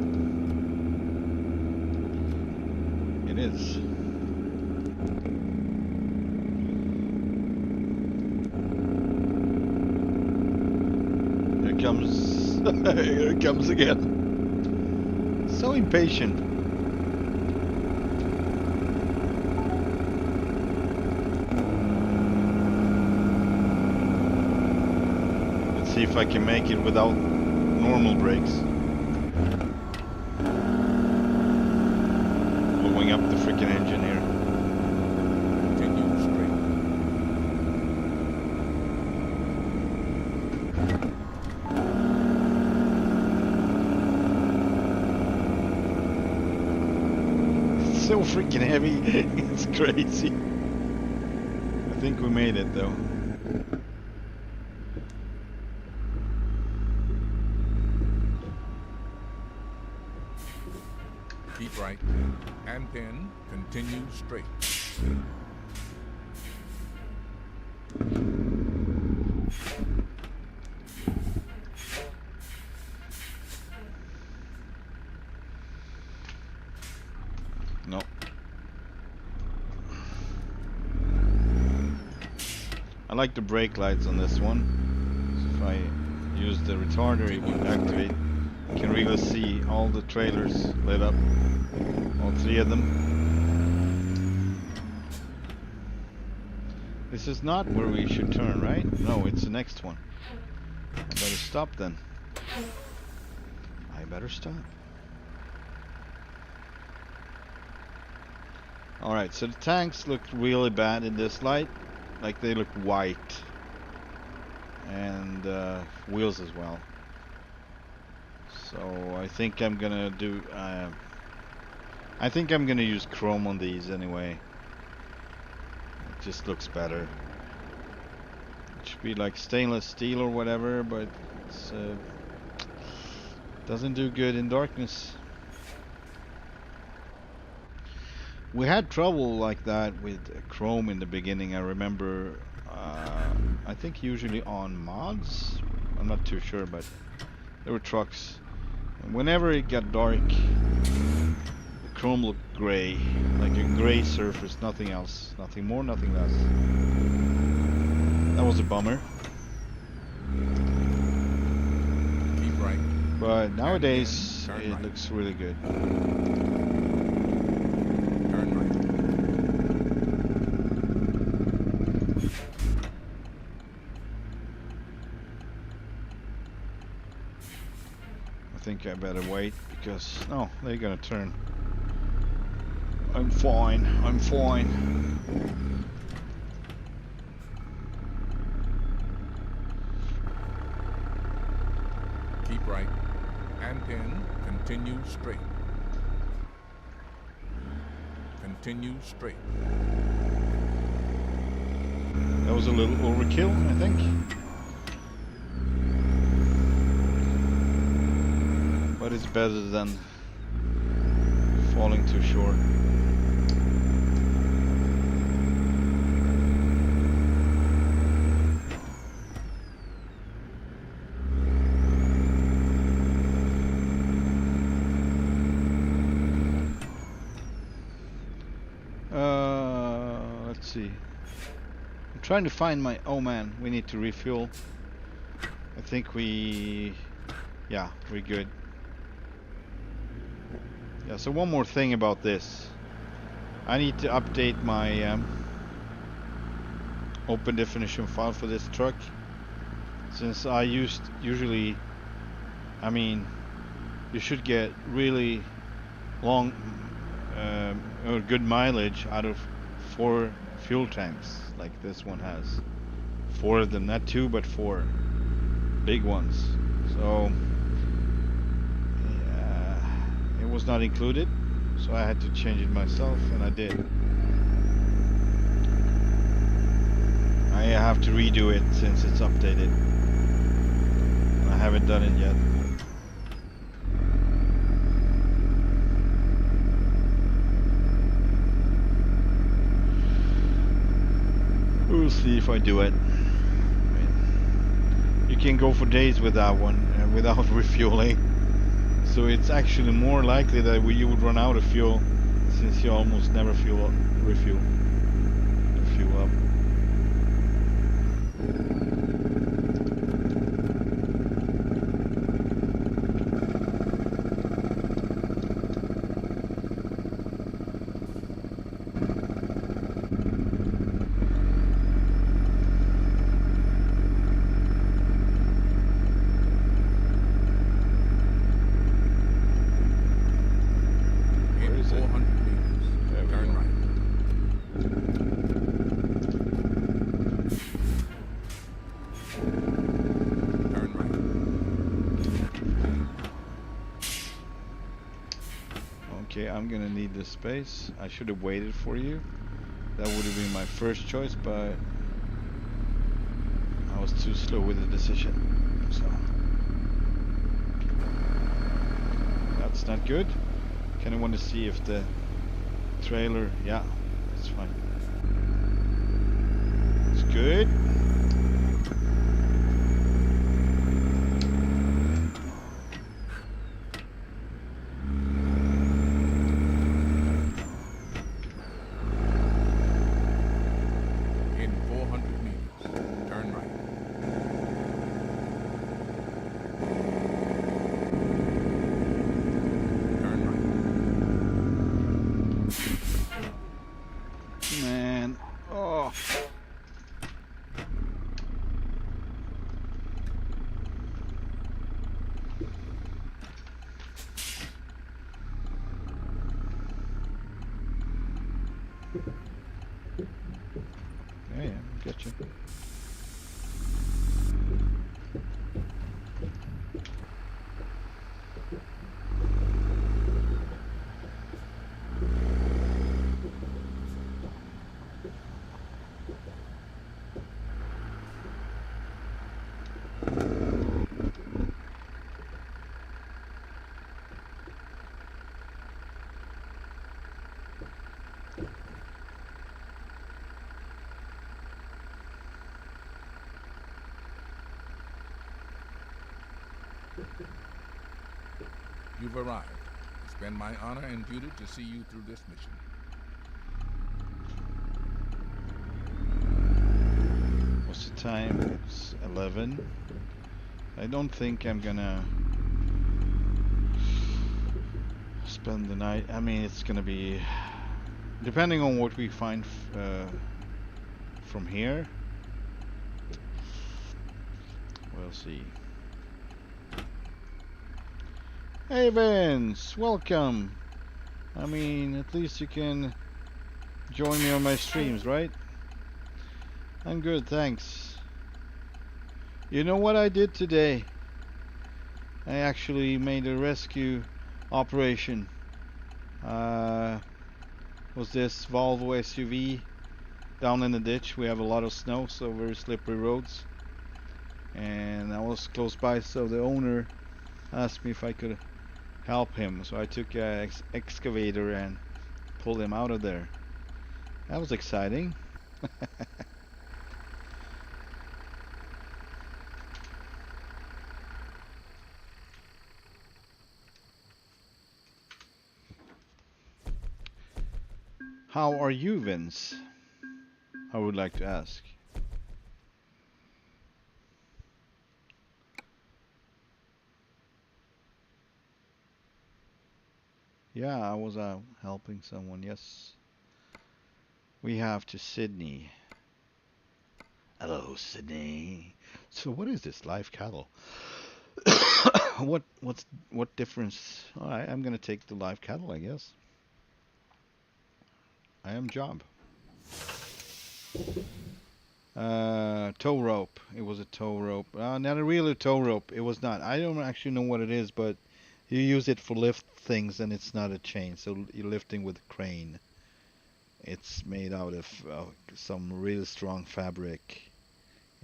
it is. Here it comes again. So impatient. Let's see if I can make it without normal brakes. Blowing up the freaking engine here. So freaking heavy, it's crazy. I think we made it though. Keep right, and then continue straight. No. I like the brake lights on this one. So if I use the retarder, it will activate. You can really see all the trailers lit up. All three of them. This is not where we should turn, right? No, it's the next one. I better stop then. I better stop. Alright, so the tanks look really bad in this light. Like they look white. And wheels as well. So I think I'm gonna do... I think I'm gonna use chrome on these anyway. It just looks better. It should be like stainless steel or whatever, but it's doesn't do good in darkness. We had trouble like that with chrome in the beginning. I remember, I think usually on mods. I'm not too sure, but there were trucks. And whenever it got dark, the chrome looked gray, like a gray surface, nothing else, nothing more, nothing less. That was a bummer. Keep right. But nowadays, Turn it right. looks really good. Turn right. I think I better wait because no, they're gonna turn. I'm fine. I'm fine. Keep right. And in. Continue straight. Continue straight. That was a little overkill, I think. But it's better than falling too short. Let's see. I'm trying to find my... Oh man, we need to refuel. I think we... Yeah, we're good. Yeah, so one more thing about this. I need to update my open definition file for this truck. Since I usually... I mean, you should get really long or good mileage out of 4 fuel tanks like this one has. 4 of them, not 2 but 4 big ones. So it was not included, so I had to change it myself, and I did. I have to redo it since it's updated. I haven't done it yet. We'll see if I do it. I mean, you can go for days with that one without refueling. So it's actually more likely that you would run out of fuel, since you almost never refuel up. Okay, I'm gonna need this space. I should have waited for you. That would have been my first choice, but I was too slow with the decision. So that's not good. Kinda want to see if the trailer... Yeah, it's fine. It's good. Yeah, get you. You've arrived. It's been my honor and duty to see you through this mission. What's the time? It's 11. I don't think I'm gonna spend the night. I mean, it's gonna be depending on what we find from here. We'll see. Hey Vince, welcome. I mean, at least you can join me on my streams, right? I'm good, thanks. You know what I did today? I actually made a rescue operation. Was this Volvo SUV down in the ditch. We have a lot of snow, so very slippery roads. And I was close by, so the owner asked me if I could help him. So I took an excavator and pulled him out of there. That was exciting. How are you, Vince? I would like to ask. Yeah, I was out helping someone, yes. We have to Sydney. Hello, Sydney. So what is this live cattle? What difference? Alright, I'm gonna take the live cattle, I guess. I am job. Tow rope. It was a tow rope. Not a real tow rope. It was not. I don't actually know what it is, but you use it for lift things, and it's not a chain. So you're lifting with a crane. It's made out of some really strong fabric,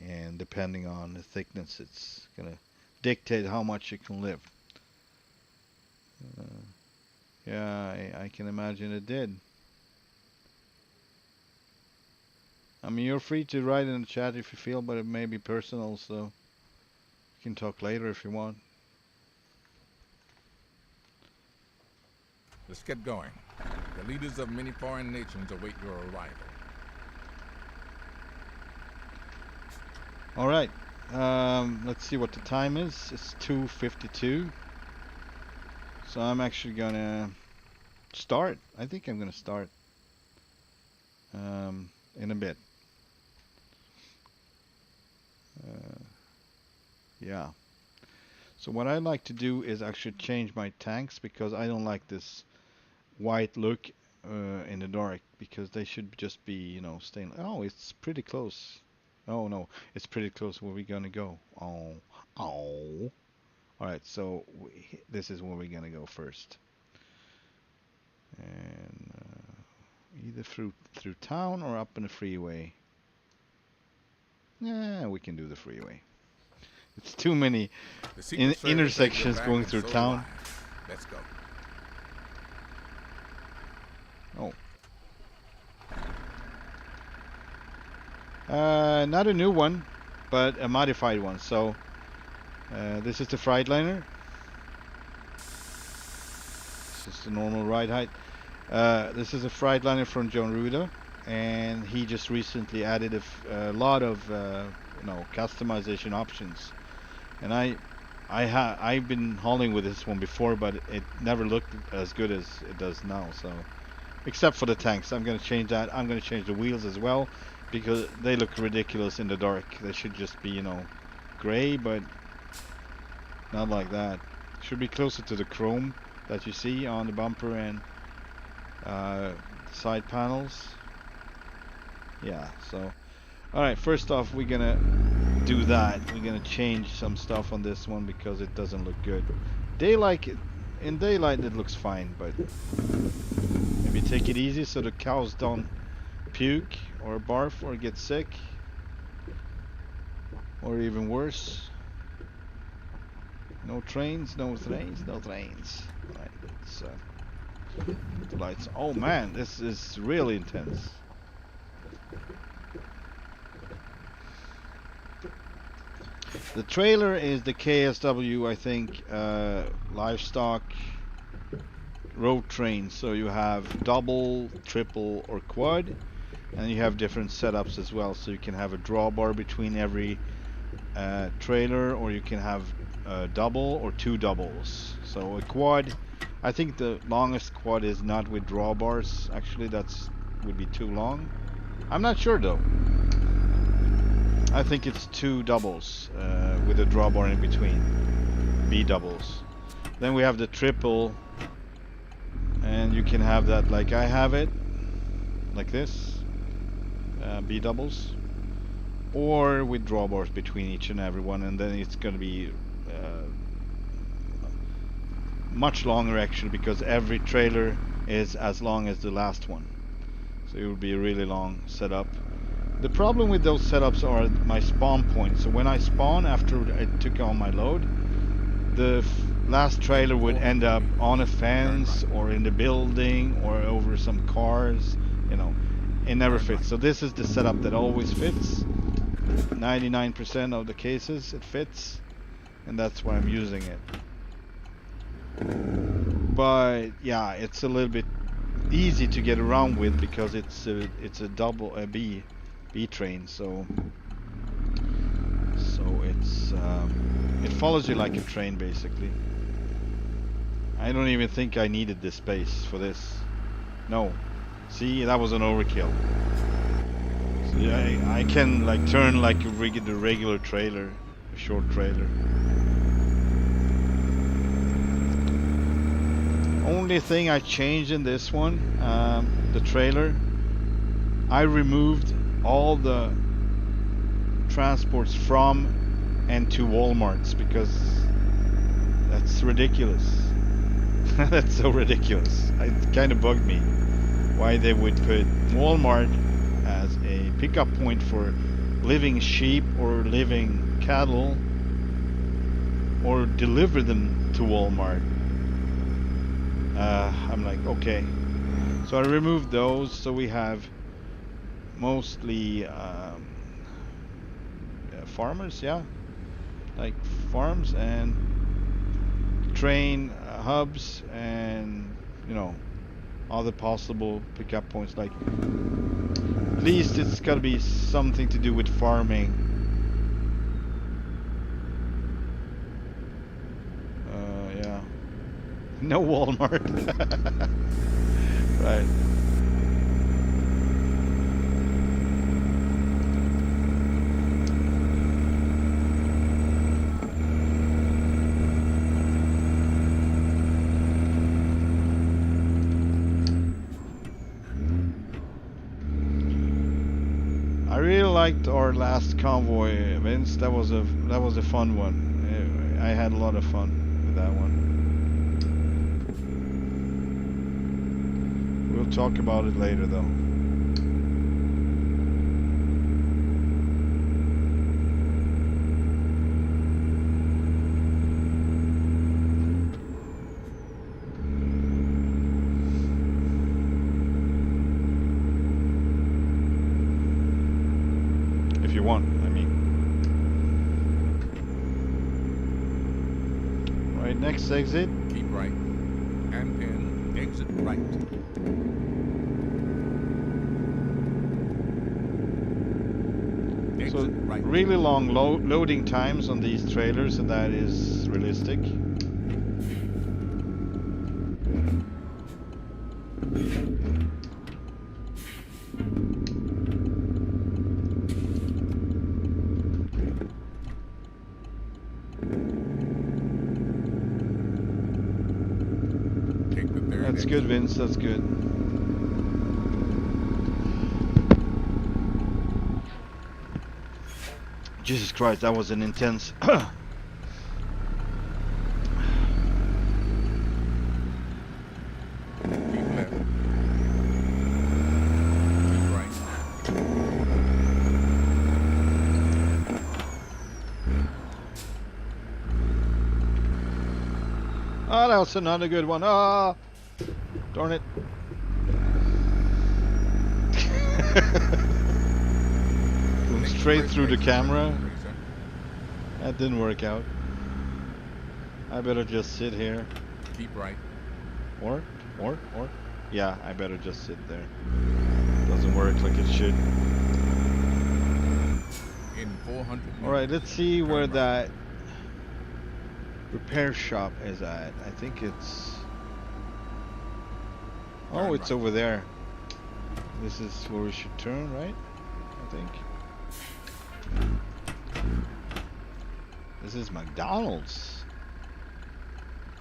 and depending on the thickness, it's gonna dictate how much you can lift. Yeah, I can imagine it did. I mean, you're free to write in the chat if you feel, but it may be personal, so you can talk later if you want. Let's get going. The leaders of many foreign nations await your arrival. All right. Let's see what the time is. It's 2:52. So I'm actually gonna start. I think I'm gonna start in a bit. Yeah. So what I like to do is actually change my tanks because I don't like this white look in the dark, because they should just be, you know, stainless. Oh, it's pretty close. Oh no, it's pretty close. Where we gonna go? Oh, oh. All right, so this is where we're gonna go first, and either through town or up in the freeway. Yeah, we can do the freeway. It's too many intersections going through town. Let's go. Oh. Not a new one, but a modified one. So this is the Freightliner. This is the normal ride height. This is a Freightliner from John Rudas, and he just recently added a lot of you know, customization options. And I've been hauling with this one before, but it never looked as good as it does now. So, except for the tanks, I'm gonna change that. I'm gonna change the wheels as well, because they look ridiculous in the dark. They should just be, you know, gray, but not like that. Should be closer to the chrome that you see on the bumper and side panels. Yeah, so alright, first off we're gonna do that. We're gonna change some stuff on this one because it doesn't look good. In daylight it looks fine, but maybe take it easy so the cows don't puke or barf or get sick, or even worse. No trains, no trains, no trains. Right, let's put the lights. Oh man, this is really intense. The trailer is the KSW, I think, livestock road train. So you have double, triple, or quad, and you have different setups as well. So you can have a drawbar between every trailer, or you can have a double or two doubles. So a quad, I think the longest quad is not with drawbars. Actually, that's would be too long. I'm not sure though. I think it's two doubles with a drawbar in between. B doubles. Then we have the triple, and you can have that like I have it, like this, B doubles, or with drawbars between each and every one, and then it's going to be much longer actually, because every trailer is as long as the last one. So it would be a really long setup. The problem with those setups are my spawn points. So when I spawn after I took on my load, the last trailer would end up on a fence or in the building or over some cars, you know. It never fits. So this is the setup that always fits. 99% of the cases it fits, and that's why I'm using it. But yeah, it's a little bit easy to get around with because it's a double B train, so it's it follows you like a train basically. I don't even think I needed this space for this. No, see, that was an overkill. So yeah, I can like turn like a regular trailer, a short trailer. Only thing I changed in this one, the trailer, I removed all the transports from and to Walmarts because that's ridiculous. That's so ridiculous. It kind of bugged me why they would put Walmart as a pickup point for living sheep or living cattle, or deliver them to Walmart. I'm like, okay. So I removed those, so we have mostly farmers, yeah, like farms and train hubs, and you know, other possible pickup points. Like at least it's got to be something to do with farming. Yeah, no Walmart. Right. I really liked our last convoy, Vince. That was a fun one. I had a lot of fun with that one. We'll talk about it later, though. If you want, I mean. Right, next exit. Keep right. And then exit right. So right. really long loading times on these trailers, and that is realistic. That's good, Vince. That's good. Jesus Christ, that was an intense. Keep left. Keep right. Oh, that was another good one. Ah, darn it. Going Make the straight first through the exit, camera. Racer. That didn't work out. I better just sit here. Keep right. Or. Yeah, I better just sit there. Doesn't work like it should. In 400 meters. Alright, let's see where Turn right. that repair shop is at. I think it's... Oh, Turn it's right. over there. This is where we should turn, right? I think. This is McDonald's.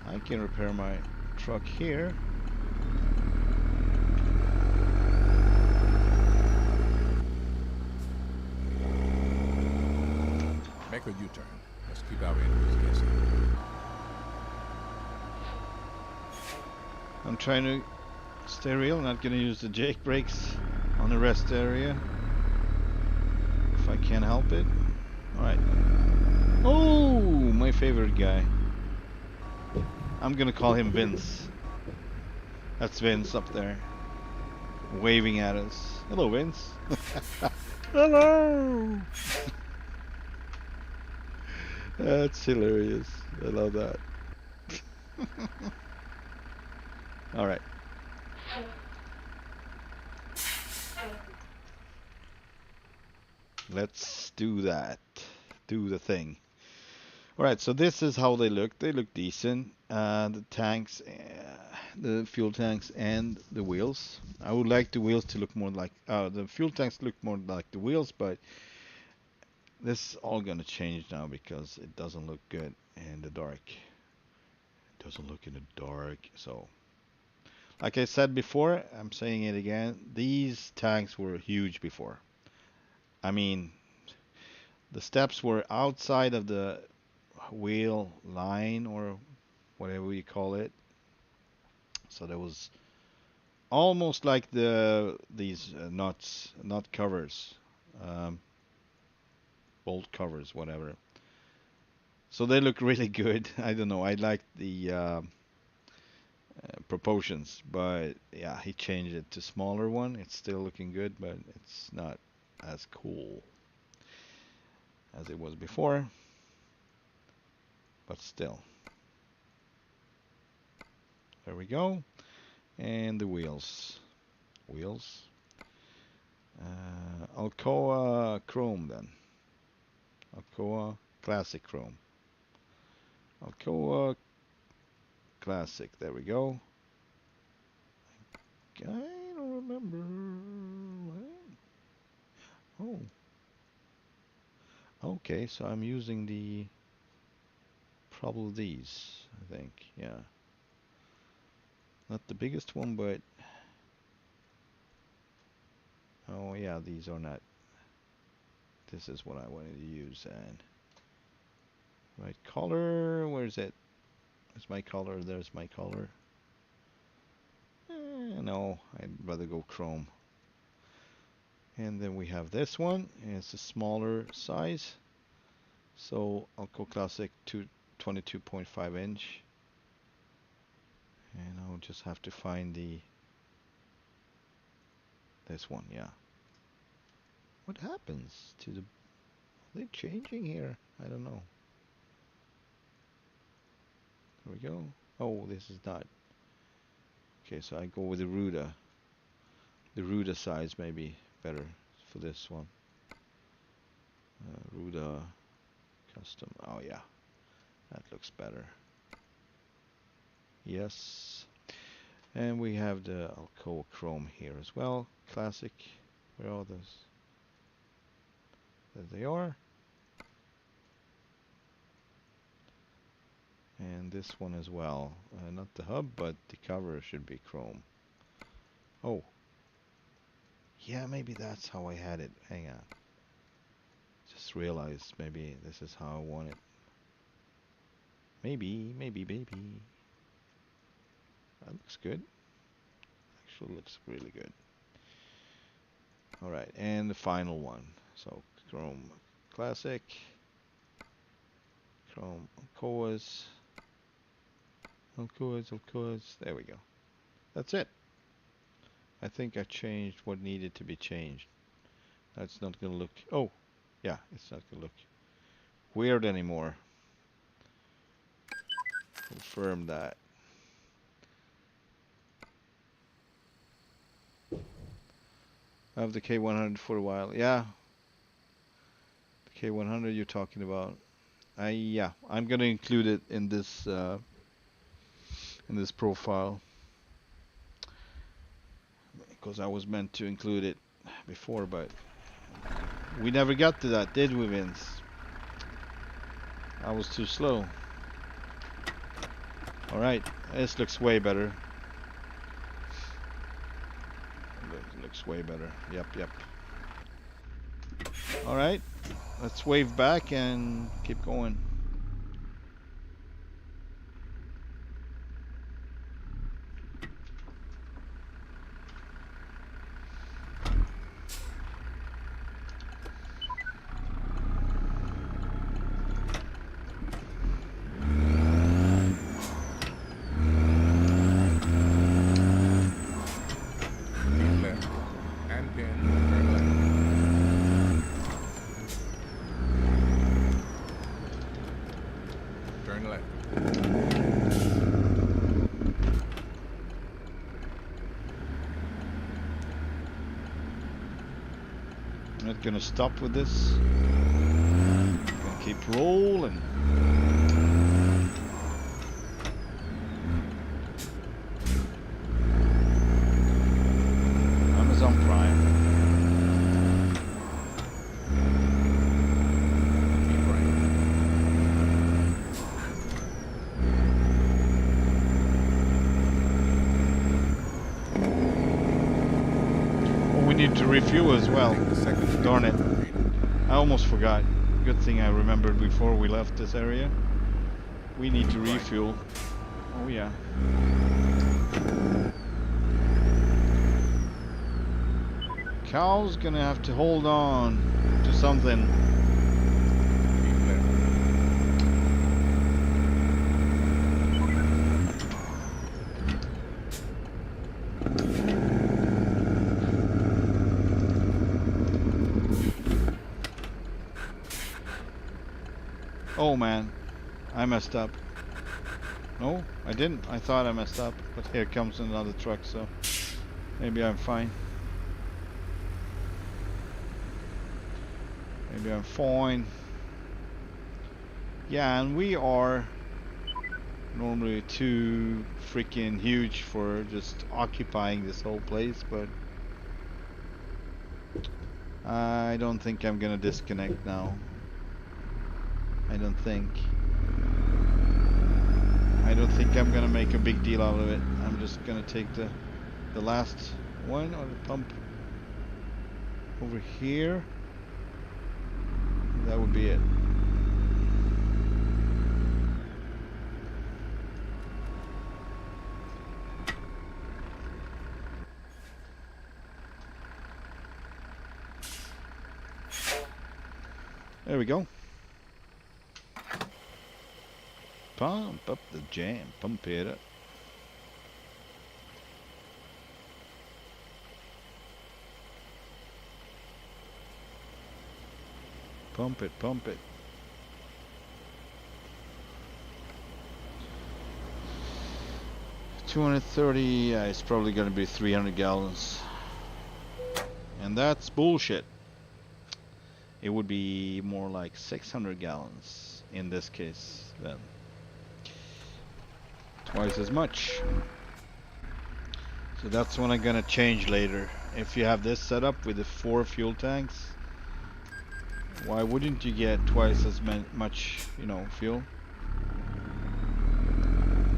I can repair my truck here. Make a U-turn. Let's keep our enemies guessing. I'm trying to stay real, not gonna use the Jake brakes on the rest area. If I can help it. Alright. Oh, my favorite guy. I'm gonna call him Vince. That's Vince up there. Waving at us. Hello, Vince. Hello! That's hilarious. I love that. Alright. Let's do that. Do the thing. Alright, so this is how they look. They look decent. The tanks, the fuel tanks and the wheels. I would like the wheels to look more like, the fuel tanks look more like the wheels, but this is all gonna change now because it doesn't look good in the dark. It doesn't look in the dark, so. Like I said before, I'm saying it again, these tanks were huge before. I mean, the steps were outside of the wheel line or whatever you call it. So there was almost like these nuts, nut covers, um, bolt covers, whatever. So they look really good. I don't know. I like the proportions, but yeah, he changed it to smaller one. It's still looking good, but it's not as cool as it was before. But still. There we go. And the wheels. Wheels. Alcoa Chrome then. Alcoa Classic Chrome. Alcoa Classic. There we go. I don't remember. Oh. Okay, so I'm using the probably these, I think. Yeah. Not the biggest one, but oh yeah, these are not. This is what I wanted to use. And right color, where's it? There's my color, there's my color. No, I'd rather go chrome. And then we have this one, and it's a smaller size. So I'll go classic to 22.5 inch. And I'll just have to find this one, yeah. What happens to the... Are they changing here? I don't know. There we go. Oh, this is not... Okay, so I go with the Ruda. The Ruda size may be better for this one. Ruda custom. Oh yeah, that looks better. Yes. And we have the Alcoa Chrome here as well. Classic. Where are those? There they are. And this one as well. Not the hub, but the cover should be chrome. Oh. Yeah, maybe that's how I had it. Hang on. Just just realized maybe this is how I want it. Maybe. That looks good. Actually looks really good. Alright, and the final one. So Chrome Classic, Chrome Alcoas, there we go. That's it. I think I changed what needed to be changed. That's not gonna look, oh, yeah, it's not gonna look weird anymore. Confirm that. I have the K100 for a while. Yeah. The K100 you're talking about. Yeah, I'm gonna include it in this profile because I was meant to include it before, but we never got to that, did we, Vince? I was too slow. All right, this looks way better. Looks way better. Yep. All right, let's wave back and keep going. Not gonna stop with this. Gonna keep rolling. Amazon Prime. Keep right. Oh, we need to refuel as well. Darn it. I almost forgot. Good thing I remembered before we left this area. We need to refuel. Oh yeah. Cow's gonna have to hold on to something. Oh man, I messed up. No, I didn't. I thought I messed up, but here comes another truck, so maybe I'm fine. Maybe I'm fine. Yeah, and we are normally too freaking huge for just occupying this whole place, but I don't think I'm gonna disconnect now. I don't think I'm gonna make a big deal out of it. I'm just gonna take the last one or the pump over here. That would be it. There we go. Pump up the jam, pump it up. Pump it, pump it. $230, yeah, it's probably gonna be 300 gallons. And that's bullshit. It would be more like 600 gallons in this case then. Twice as much. So that's what I'm gonna change later. If you have this set up with the 4 fuel tanks, why wouldn't you get twice as much, fuel?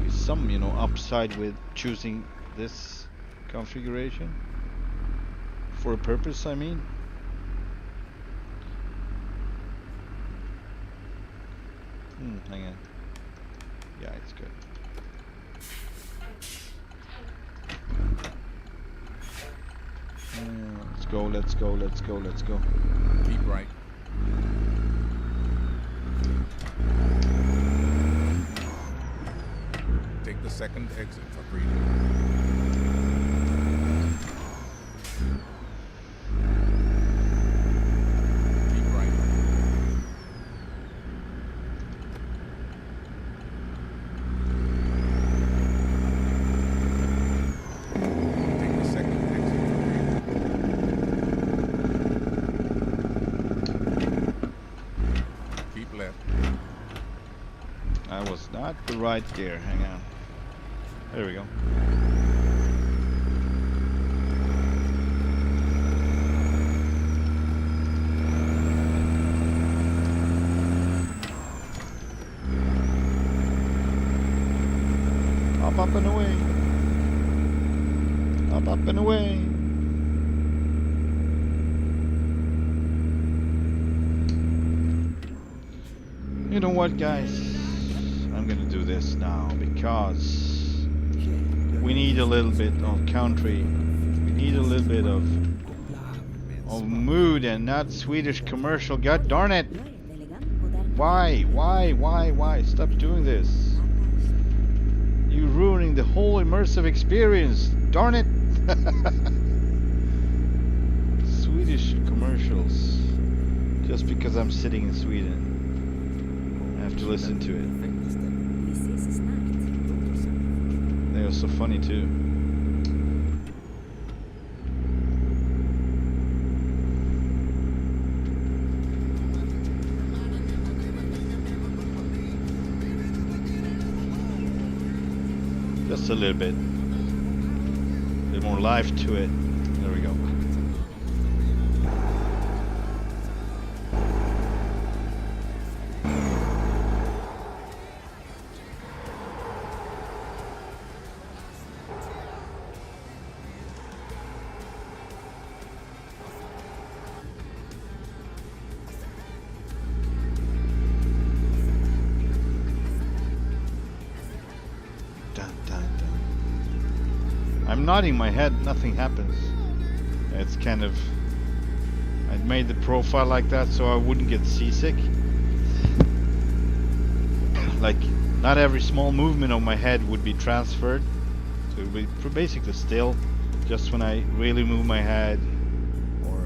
There's some, upside with choosing this configuration. For a purpose, I mean. Hang on. Yeah, it's good. Let's go, let's go, let's go, let's go. Keep right. Take the second exit for freedom. Keep right. Take the second exit for freedom. Keep left. I was not the right gear. Hang on. There we go. Up and away. Up and away. You know what, guys? I'm gonna do this now because we need a little bit of country. We need a little bit of mood and not Swedish commercial. God darn it! Why? Stop doing this. You're ruining the whole immersive experience. Darn it! Swedish commercials. Just because I'm sitting in Sweden, I have to listen to it. They are so funny too. Just a little bit. A bit more life to it. There we go. I'm nodding my head, nothing happens. It's kind of... I made the profile like that so I wouldn't get seasick. Like, not every small movement of my head would be transferred. So it would be basically still. Just when I really move my head or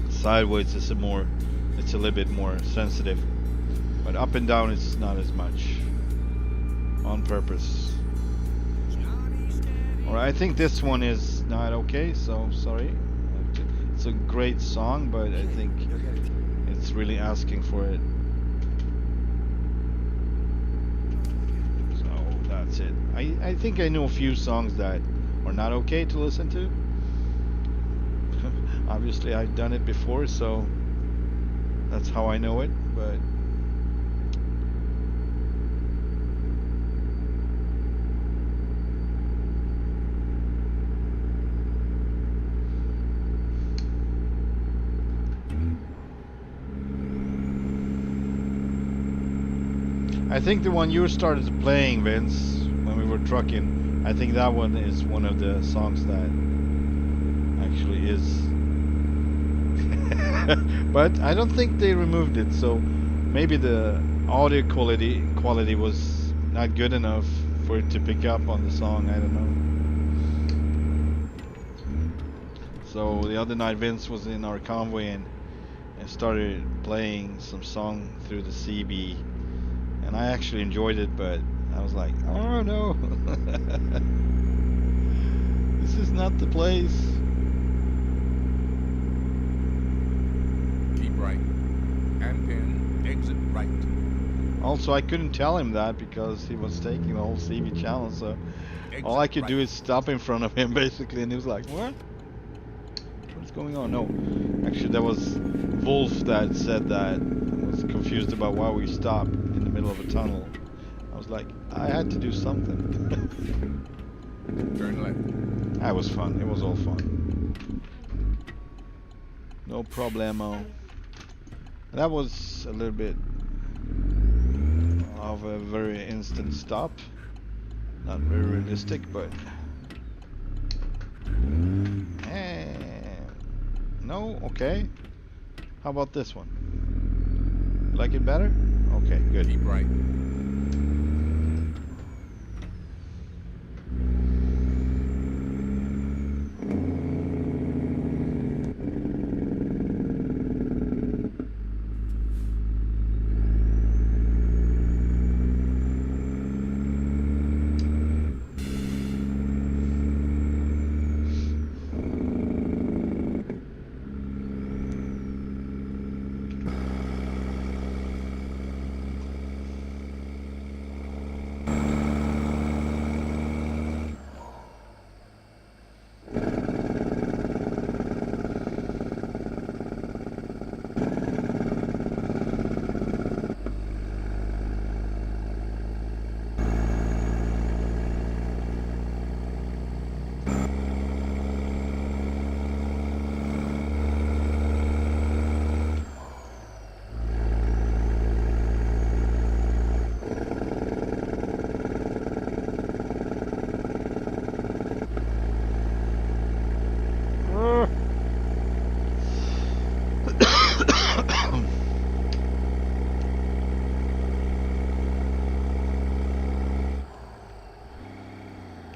sideways, it's a little bit more sensitive. But up and down it's not as much. On purpose. Alright, I think this one is not okay, so sorry. It's a great song, but I think it's really asking for it. So that's it. I think I know a few songs that are not okay to listen to. Obviously I've done it before, so that's how I know it, but I think the one you started playing, Vince, when we were trucking, I think that one is one of the songs that actually is. But I don't think they removed it, so maybe the audio quality was not good enough for it to pick up on the song. I don't know. So the other night Vince was in our convoy and started playing some song through the CB. And I actually enjoyed it, but I was like, oh no. This is not the place. Keep right. And then exit right. Also, I couldn't tell him that because he was taking the whole CB channel, so exit all I could do is stop in front of him basically, and he was like, what? What's going on? No. Actually, there was Wolf that said that. Was confused about why we stopped in the middle of a tunnel. I was like, I had to do something. Turn left. That was fun. It was all fun. No problemo. That was a little bit of a very instant stop. Not very realistic, but no, okay. How about this one? Like it better? Okay, good. Keep right.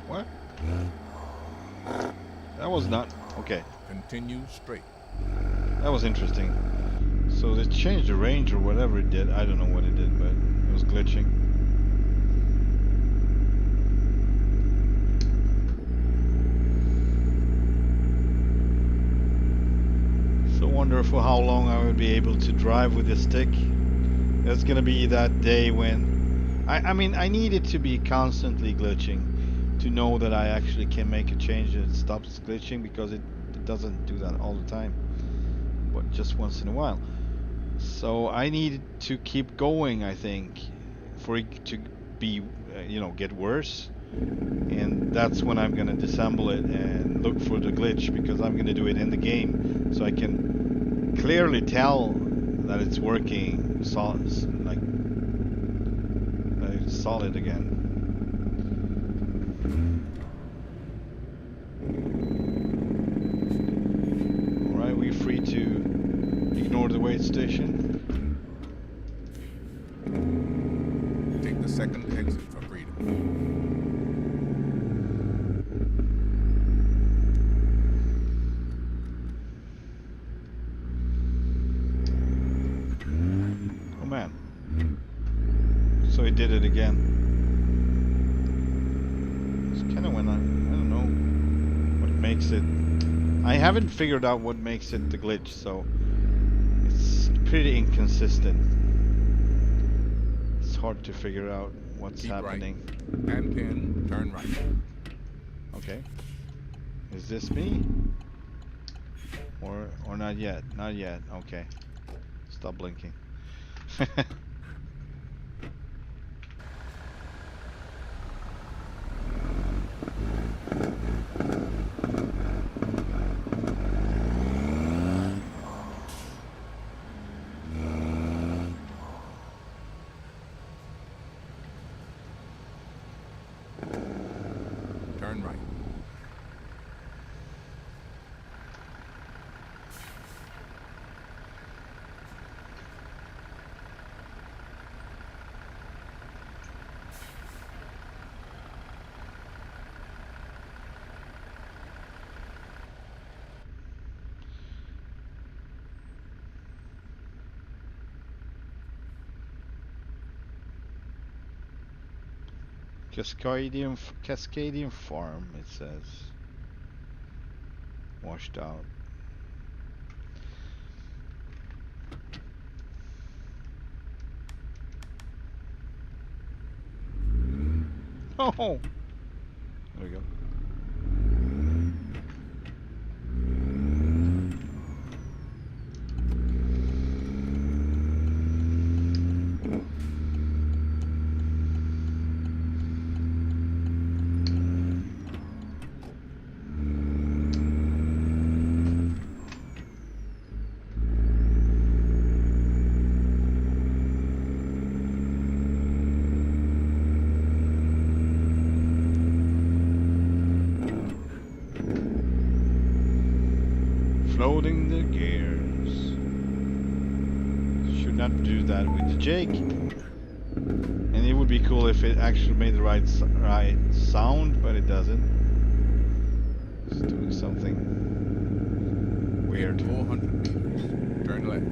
What? That was not okay. Continue straight. That was interesting. So they changed the range or whatever it did. I don't know what it did, but it was glitching. So wonder for how long I would be able to drive with this stick. It's gonna be that day when I mean I need it to be constantly glitching to know that I actually can make a change and it stops glitching, because it doesn't do that all the time, but just once in a while. So I need to keep going, I think, for it to be get worse, and that's when I'm gonna disassemble it and look for the glitch, because I'm gonna do it in the game so I can clearly tell that it's working like that it's solid again. Alright, we're free to ignore the wait station. Take the second exit for freedom. Oh man. So he did it again. It's kind of when I don't know what makes it. I haven't figured out what makes it the glitch, so it's pretty inconsistent. It's hard to figure out what's Keep happening. Right. And pin, turn right. Okay. Is this me? Or not yet? Not yet. Okay. Stop blinking. Turn right. Cascadian Farm, it says. Washed out. Oh! There we go. Floating the gears. Should not do that with the Jake. And it would be cool if it actually made the right sound, but it doesn't. It's doing something weird. 400 meters. Turn left.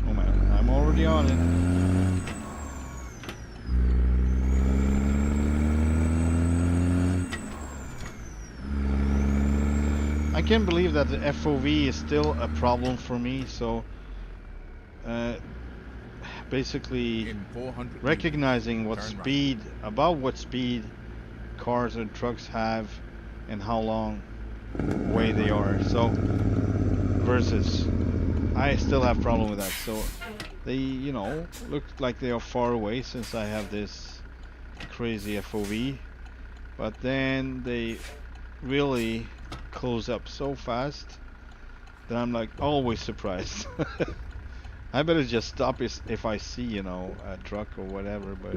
Oh man, I'm already on it. I can't believe that the FOV is still a problem for me, so basically In 400 recognizing what Turn right. speed, about what speed cars and trucks have and how long away they are. So versus I still have problem with that. So they, you know, look like they are far away since I have this crazy FOV, but then they really close up so fast that I'm like always surprised. I better just stop if I see, you know, a truck or whatever, but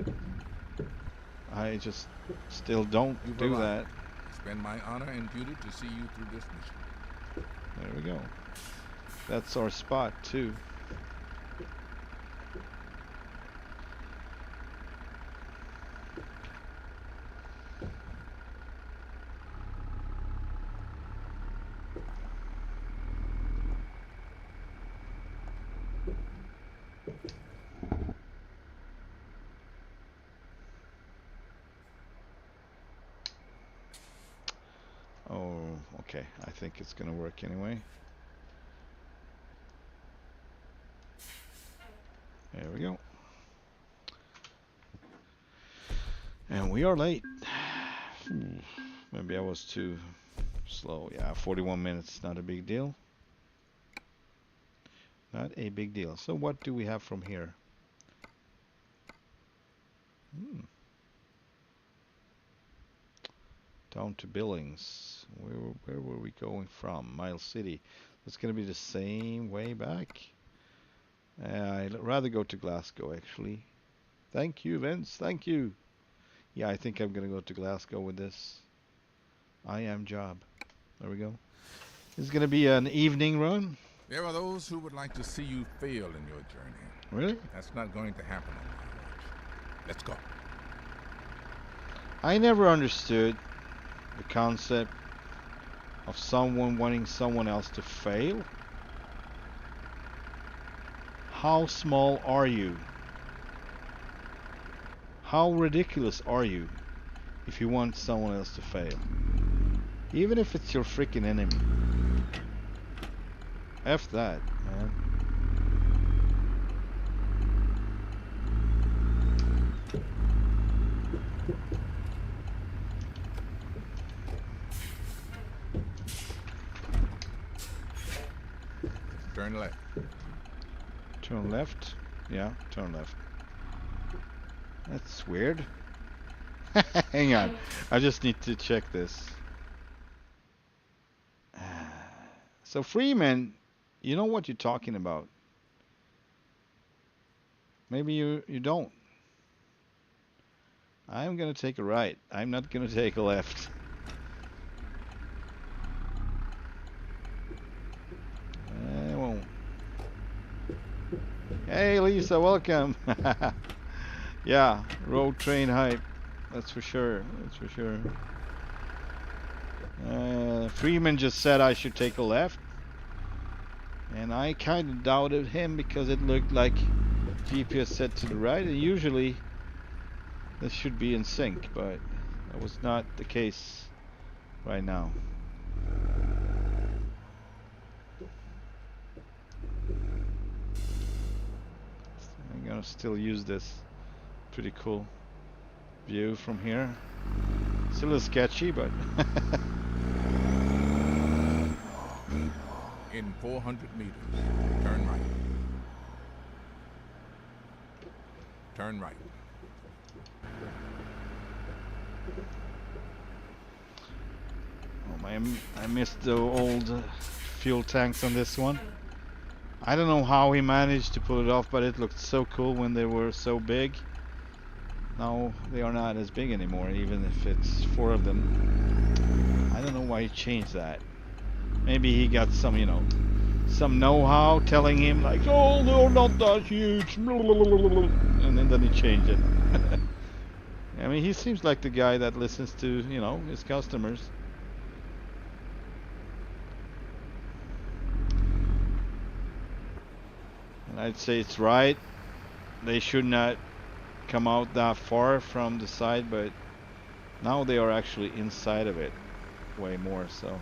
I just still don't do that. It's been my honor and duty to see you through this mission. There we go. That's our spot too. Oh, okay. I think it's gonna work anyway. There we go. And we are late. Maybe I was too slow. Yeah, 41 minutes, not a big deal. Not a big deal. So what do we have from here? Down to Billings. Where were we going from? Miles City. That's gonna be the same way back. I'd rather go to Glasgow actually. Thank you, Vince. Thank you. Yeah, I think I'm gonna go to Glasgow with this. I am job. There we go. This is gonna be an evening run. There are those who would like to see you fail in your journey. Really? That's not going to happen on my watch. Let's go. I never understood the concept of someone wanting someone else to fail. How small are you? How ridiculous are you if you want someone else to fail? Even if it's your freaking enemy. F that, man. Turn left. Turn left? Yeah, turn left. That's weird. Hang on. I just need to check this. So Freeman, you know what you're talking about. Maybe you don't. I'm gonna take a right. I'm not gonna take a left. I won't. Hey Lisa, welcome. Yeah, road train hype. That's for sure. That's for sure. Freeman just said I should take a left. And I kind of doubted him because it looked like GPS said to the right. And usually this should be in sync, but that was not the case right now. I'm gonna still use this pretty cool view from here. It's a little sketchy, but In 400 meters, turn right. Turn right. I missed the old fuel tanks on this one. I don't know how he managed to pull it off, but it looked so cool when they were so big. Now they are not as big anymore, even if it's 4 of them. I don't know why he changed that. Maybe he got some, you know, some know-how telling him like, oh, they're not that huge, and then he changed it. I mean, he seems like the guy that listens to, you know, his customers. And I'd say it's right. They should not come out that far from the side, but now they are actually inside of it way more, so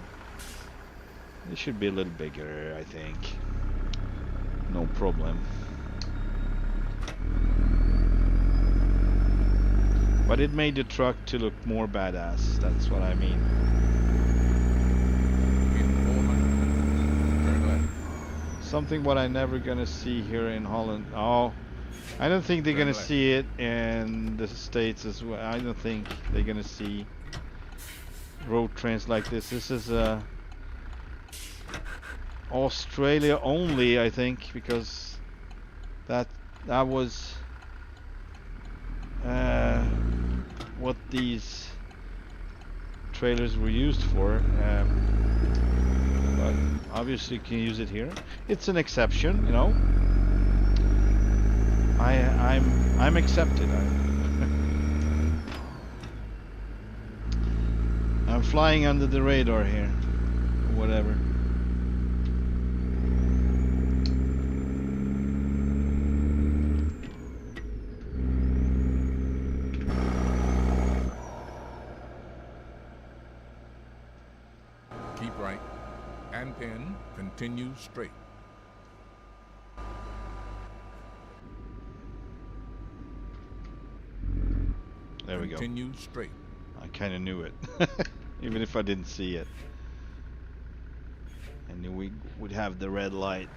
they should be a little bigger, I think. No problem. But it made the truck to look more badass, that's what I mean. Something what I never gonna see here in Holland. Oh, I don't think they're gonna see it in the States as well. I don't think they're gonna see road trains like this. This is Australia only, I think, because that was what these trailers were used for. But obviously you can use it here. It's an exception, you know. I'm accepted. I'm flying under the radar here. Whatever. Keep right. And then continue straight. There we go. Continue straight. I kind of knew it, even if I didn't see it. I knew we would have the red light.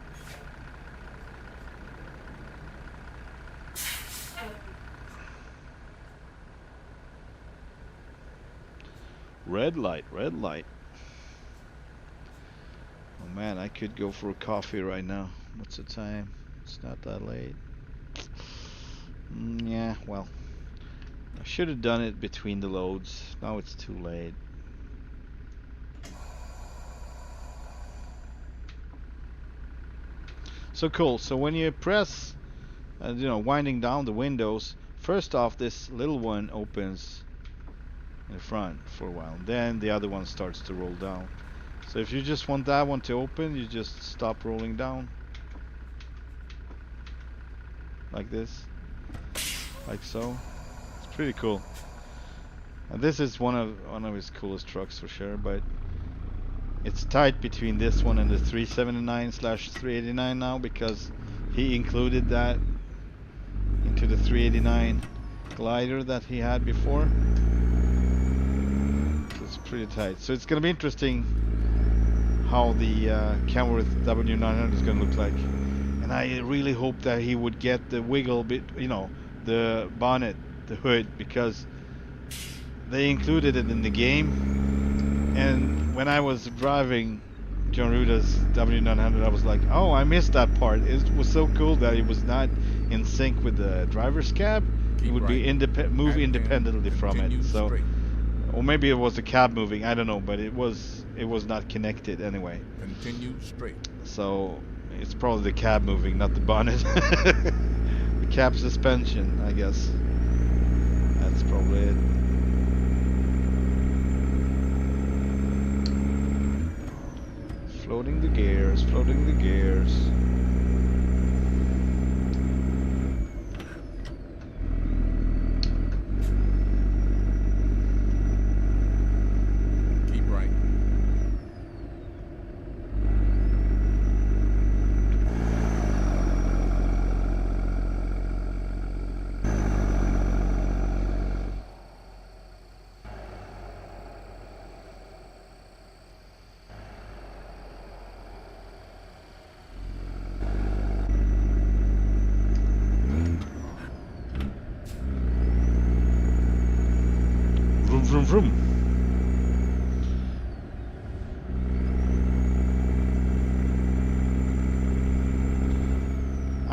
Red light, red light. Oh man, I could go for a coffee right now. What's the time? It's not that late. Yeah, well. I should have done it between the loads. Now it's too late. So cool. So when you press, you know, winding down the windows, first off this little one opens in the front for a while. Then the other one starts to roll down. So if you just want that one to open, you just stop rolling down. Like this. Like so. Pretty cool. And this is one of his coolest trucks for sure, but it's tight between this one and the 379/389 now because he included that into the 389 glider that he had before. So it's pretty tight. So it's gonna be interesting how the Kenworth W900 is gonna look like. And I really hope that he would get the wiggle bit, you know, the bonnet, the hood, because they included it in the game. And when I was driving John Rudas W900, I was like, oh, I missed that part. It was so cool that it was not in sync with the driver's cab. It would be move independently from it. So, or maybe it was the cab moving, I don't know, but it was not connected anyway. Continue straight. So it's probably the cab moving, not the bonnet. The cab suspension, I guess. That's probably it. Floating the gears, floating the gears. Keep right. Vroom, vroom, vroom.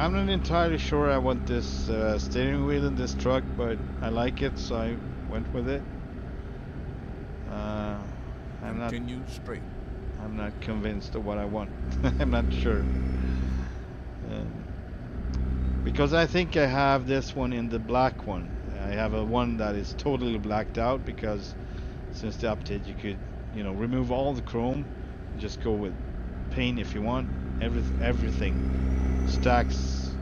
I'm not entirely sure I want this steering wheel in this truck, but I like it, so I went with it. Continue straight. I'm not convinced of what I want. I'm not sure. Because I think I have this one in the black one. I have a one that is totally blacked out, because since the update you could, you know, remove all the chrome, just go with paint if you want. Everything. Stacks,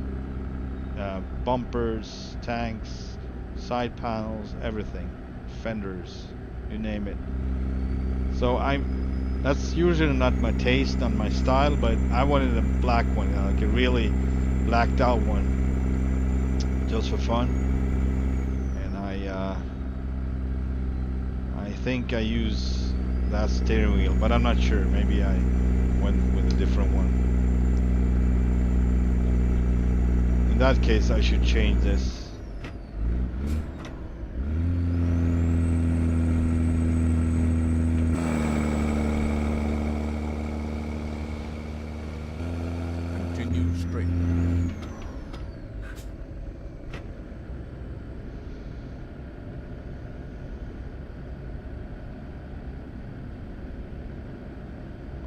bumpers, tanks, side panels, everything. Fenders, you name it. So that's usually not my taste, not my style, but I wanted a black one, you know, like a really blacked out one, just for fun. And I think I use that steering wheel, but I'm not sure. Maybe I went with a different one. In that case, I should change this. Continue straight.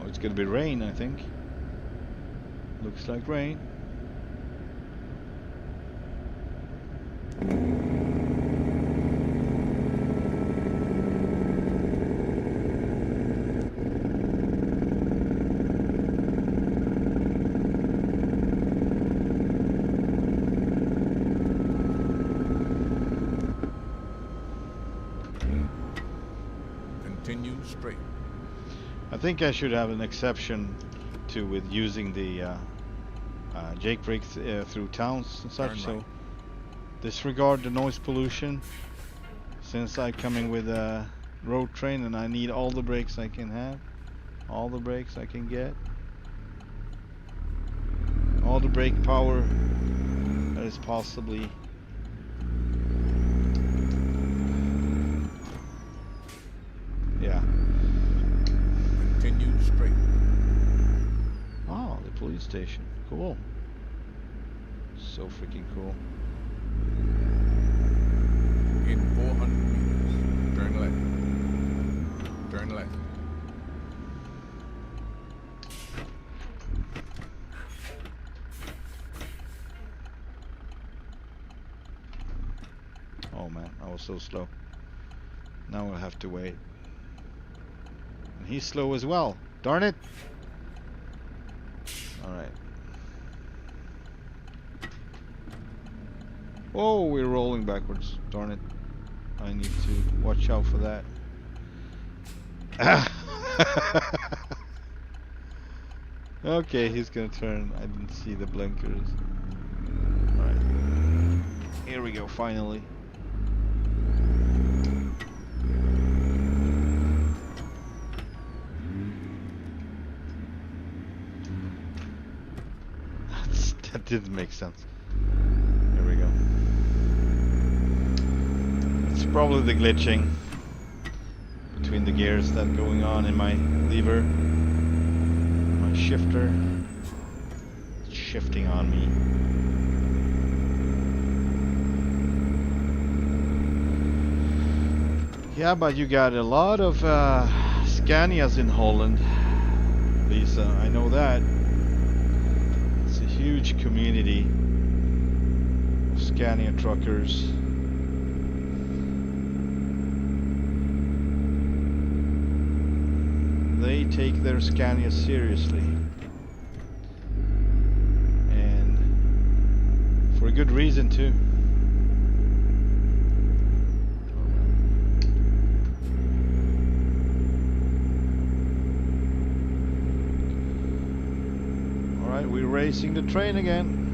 Oh, it's gonna be rain, I think. Looks like rain. Continue straight. I think I should have an exception to with using the Jake brake through towns and such. Turn So right. disregard the noise pollution, since I'm coming with a road train and I need all the brakes I can have, all the brakes I can get, all the brake power that is possibly. Yeah. Continue straight. Oh, the police station. Cool. So freaking cool. In 400 meters, turn left. Turn left. Oh man, I was so slow. Now I have to wait. And he's slow as well. Darn it! Alright. Whoa, we're rolling backwards. Darn it. I need to watch out for that. Okay, he's gonna turn. I didn't see the blinkers. Alright. Here we go, finally. That didn't make sense. Here we go. It's probably the glitching between the gears that going on in my lever, my shifter. It's shifting on me. Yeah, but you got a lot of Scanias in Holland, Lisa. I know that. It's a huge community of Scania truckers. They take their Scania seriously, and for a good reason too. Alright, we're racing the train again.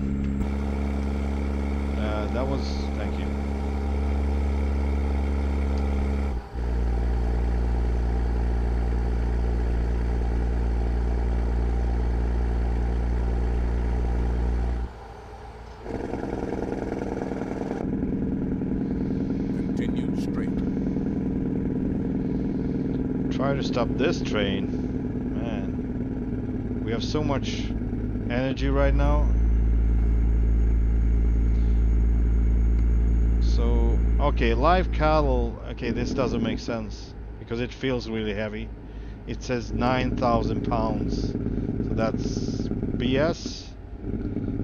That was, thank you. Continue straight. Try to stop this train. Man, we have so much energy right now. Okay, live cattle. Okay, this doesn't make sense because it feels really heavy. It says 9,000 pounds, so that's BS.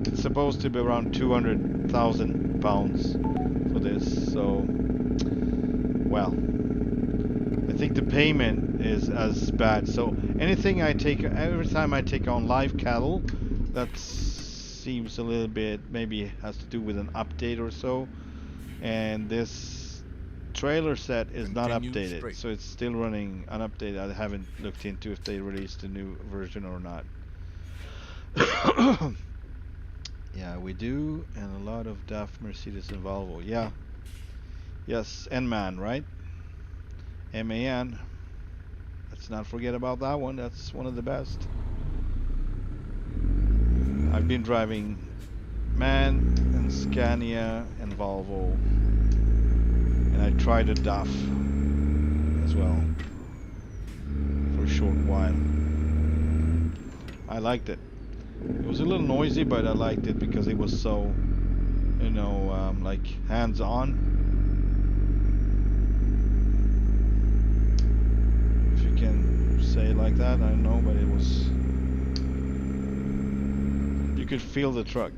It's supposed to be around 200,000 pounds for this. So, well, I think the payment is as bad. So anything I take, every time I take on live cattle, that seems a little bit, maybe has to do with an update or so. And this trailer set is not Continue updated, straight. so it's still running unupdated. I haven't looked into if they released a new version or not. Yeah, we do, and a lot of DAF, Mercedes, and Volvo. Yeah. Yes, N-Man, right? MAN. Let's not forget about that one. That's one of the best. I've been driving MAN and Scania and Volvo, and I tried a DAF as well for a short while. I liked it. It was a little noisy, but I liked it because it was so, you know, like hands-on. If you can say it like that, I don't know, but it was. You could feel the truck,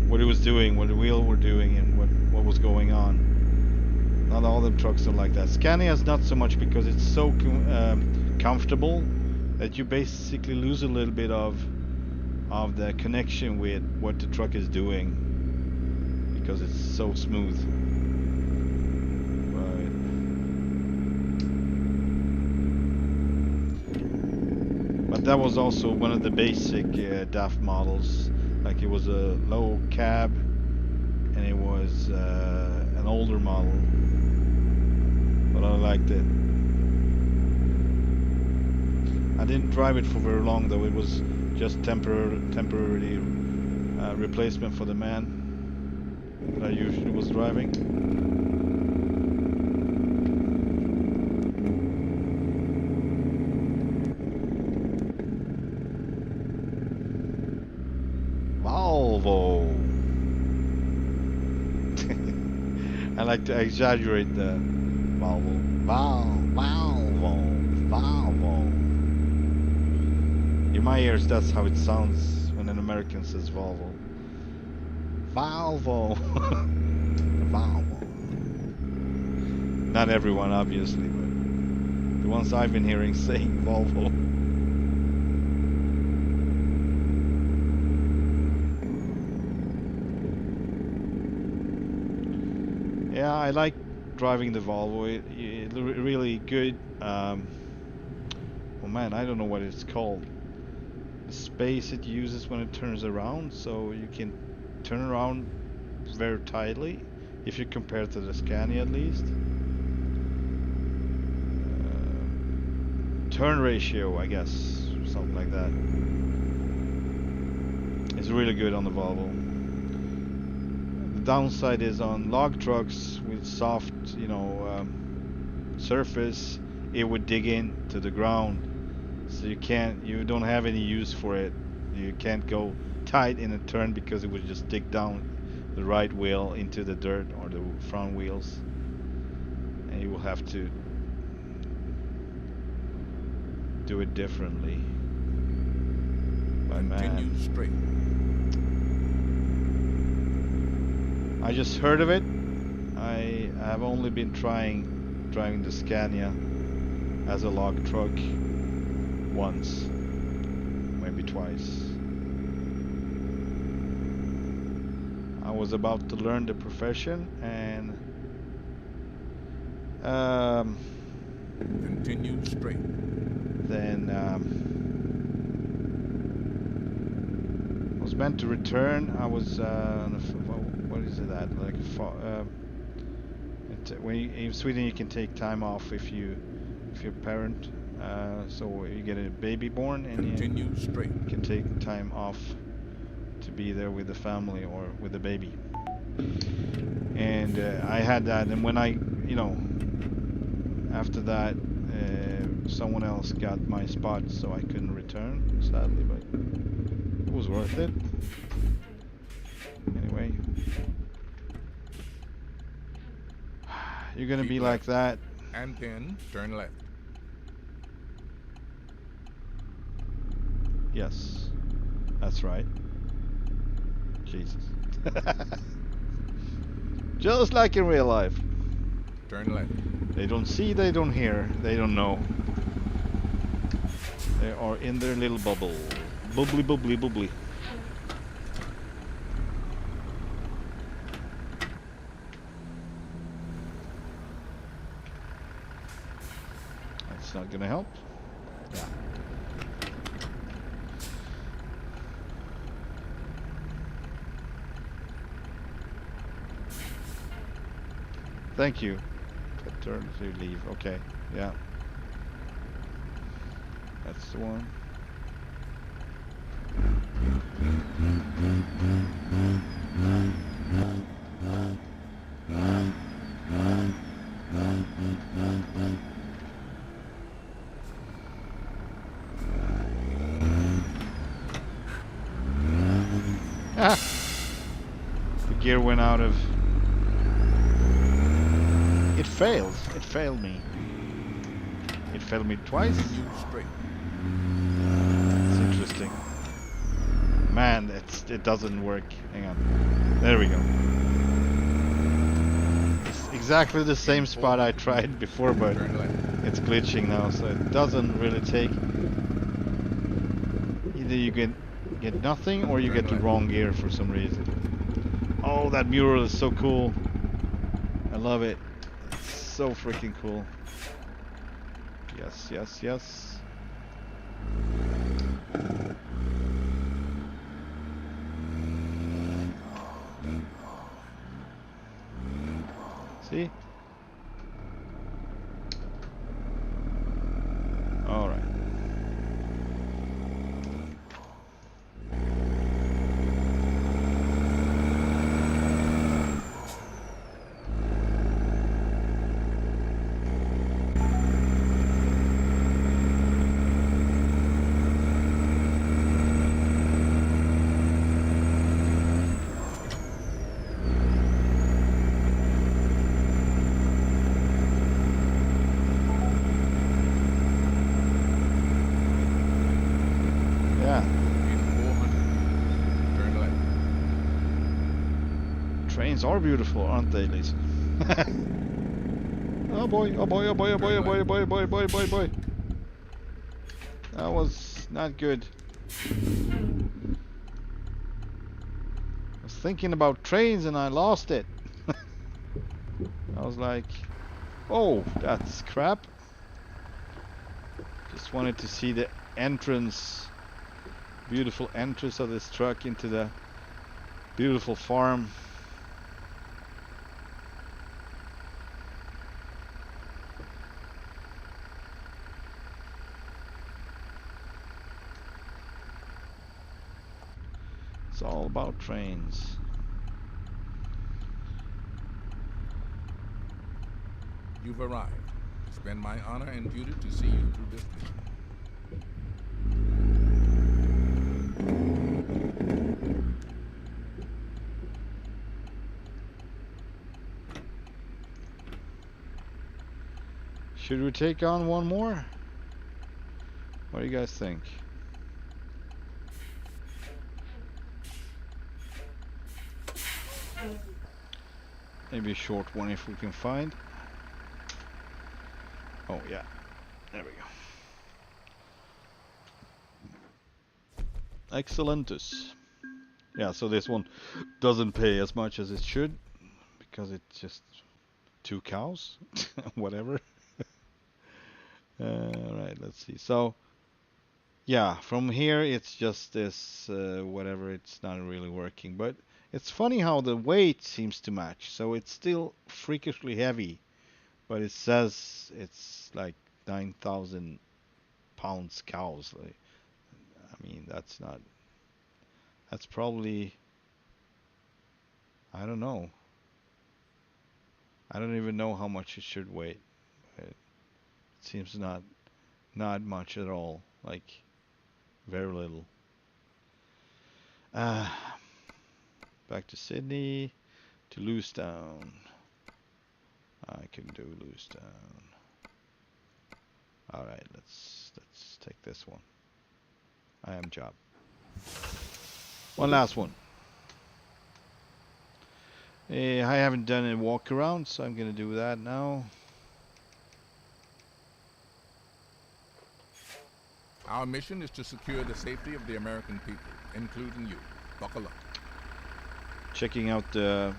what it was doing, what the wheel were doing, and what was going on. Not all the trucks are like that. Scania's not so much because it's so comfortable that you basically lose a little bit of the connection with what the truck is doing because it's so smooth. But that was also one of the basic DAF models. Like it was a low cab, and it was an older model. But I liked it. I didn't drive it for very long though. It was just temporary replacement for the MAN that I usually was driving. Volvo. I like to exaggerate the Volvo. Volvo. In my ears, that's how it sounds when an American says Volvo. Volvo. Volvo. Not everyone, obviously, but the ones I've been hearing saying Volvo. Yeah, I like driving the Volvo. It's really good. Oh man, I don't know what it's called. The space it uses when it turns around, so you can turn around very tightly if you compare it to the Scania at least. Turn ratio, I guess, something like that. It's really good on the Volvo. The downside is on log trucks with soft, you know, surface, it would dig into the ground. So you don't have any use for it. You can't go tight in a turn because it would just dig down the right wheel into the dirt or the front wheels. And you will have to do it differently. But Continue straight. I just heard of it. I have only been driving the Scania as a log truck once, maybe twice. I was about to learn the profession and Continue straight. then I was meant to return. I was on what is it at? Like in Sweden you can take time off if you're a parent. So you get a baby born and Continue straight. you can take time off to be there with the family or with the baby. And I had that, and when I, you know, after that, someone else got my spot, so I couldn't return, sadly, but it was worth it. Anyway. You're gonna Keep be like left, that. and then turn left. Yes, that's right. Jesus. Just like in real life. Turn left. They don't see, they don't hear, they don't know. They are in their little bubble. Bubbly, bubbly, bubbly. That's not gonna help. Yeah. Thank you. Paternity leave. Okay. Yeah. That's the one. Ah! The gear went out of... It fails. It failed me. It failed me twice. Continue straight. It's interesting. Man, it doesn't work. Hang on. There we go. It's exactly the same spot I tried before, but it's glitching now, so it doesn't really take... Either you get nothing, or you get the wrong gear for some reason. Oh, that mural is so cool. I love it. It's so freaking cool. Yes, yes, yes. See? All right. Yeah. In 400, turn left. Trains are beautiful, aren't they, Lisa? Oh boy, oh boy, oh boy, oh boy, oh boy, oh boy, oh boy, oh boy, oh boy, oh boy. That was not good. I was thinking about trains and I lost it. I was like, oh, that's crap. Just wanted to see the entrance, beautiful entrance of this truck into the beautiful farm. It's all about trains. You've arrived. It's been my honor and duty to see you through this mission. Should we take on one more? What do you guys think? Maybe a short one if we can find. Oh yeah, there we go. Excellentus. Yeah, so this one doesn't pay as much as it should because it's just 2 cows, whatever. Right, let's see. So yeah, from here it's just this whatever. It's not really working, but it's funny how the weight seems to match. So it's still freakishly heavy, but it says it's like 9,000 pounds cows. Like, I mean, that's not. That's probably. I don't know. I don't even know how much it should weigh. It seems not much at all. Like very little. Uh, Back to Sydney, to Lewistown. I can do loose down. All right, let's take this one. I am job. One last one. I haven't done a walk around, so I'm gonna do that now. Our mission is to secure the safety of the American people, including you. Buckle up. Checking out the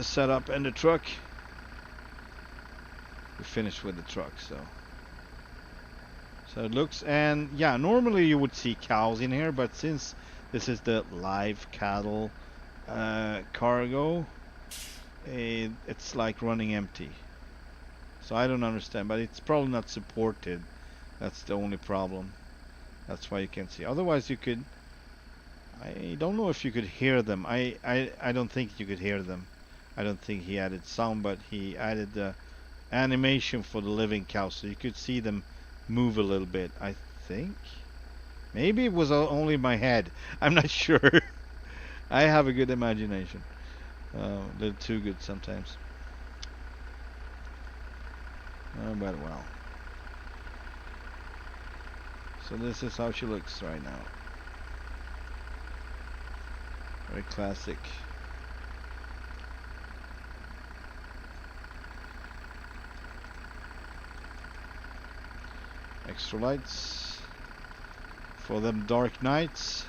setup and the truck. We finished with the truck, so it looks, and yeah, normally you would see cows in here, but since this is the live cattle cargo, it's like running empty. So I don't understand, but it's probably not supported. That's the only problem. That's why you can't see. Otherwise you could, I don't know if you could hear them. I don't think you could hear them. I don't think he added sound, but he added the animation for the living cows, so you could see them move a little bit. I think maybe it was only my head. I'm not sure. I have a good imagination. A little too good sometimes. But well. So this is how she looks right now. Very classic. Extra lights for them dark nights.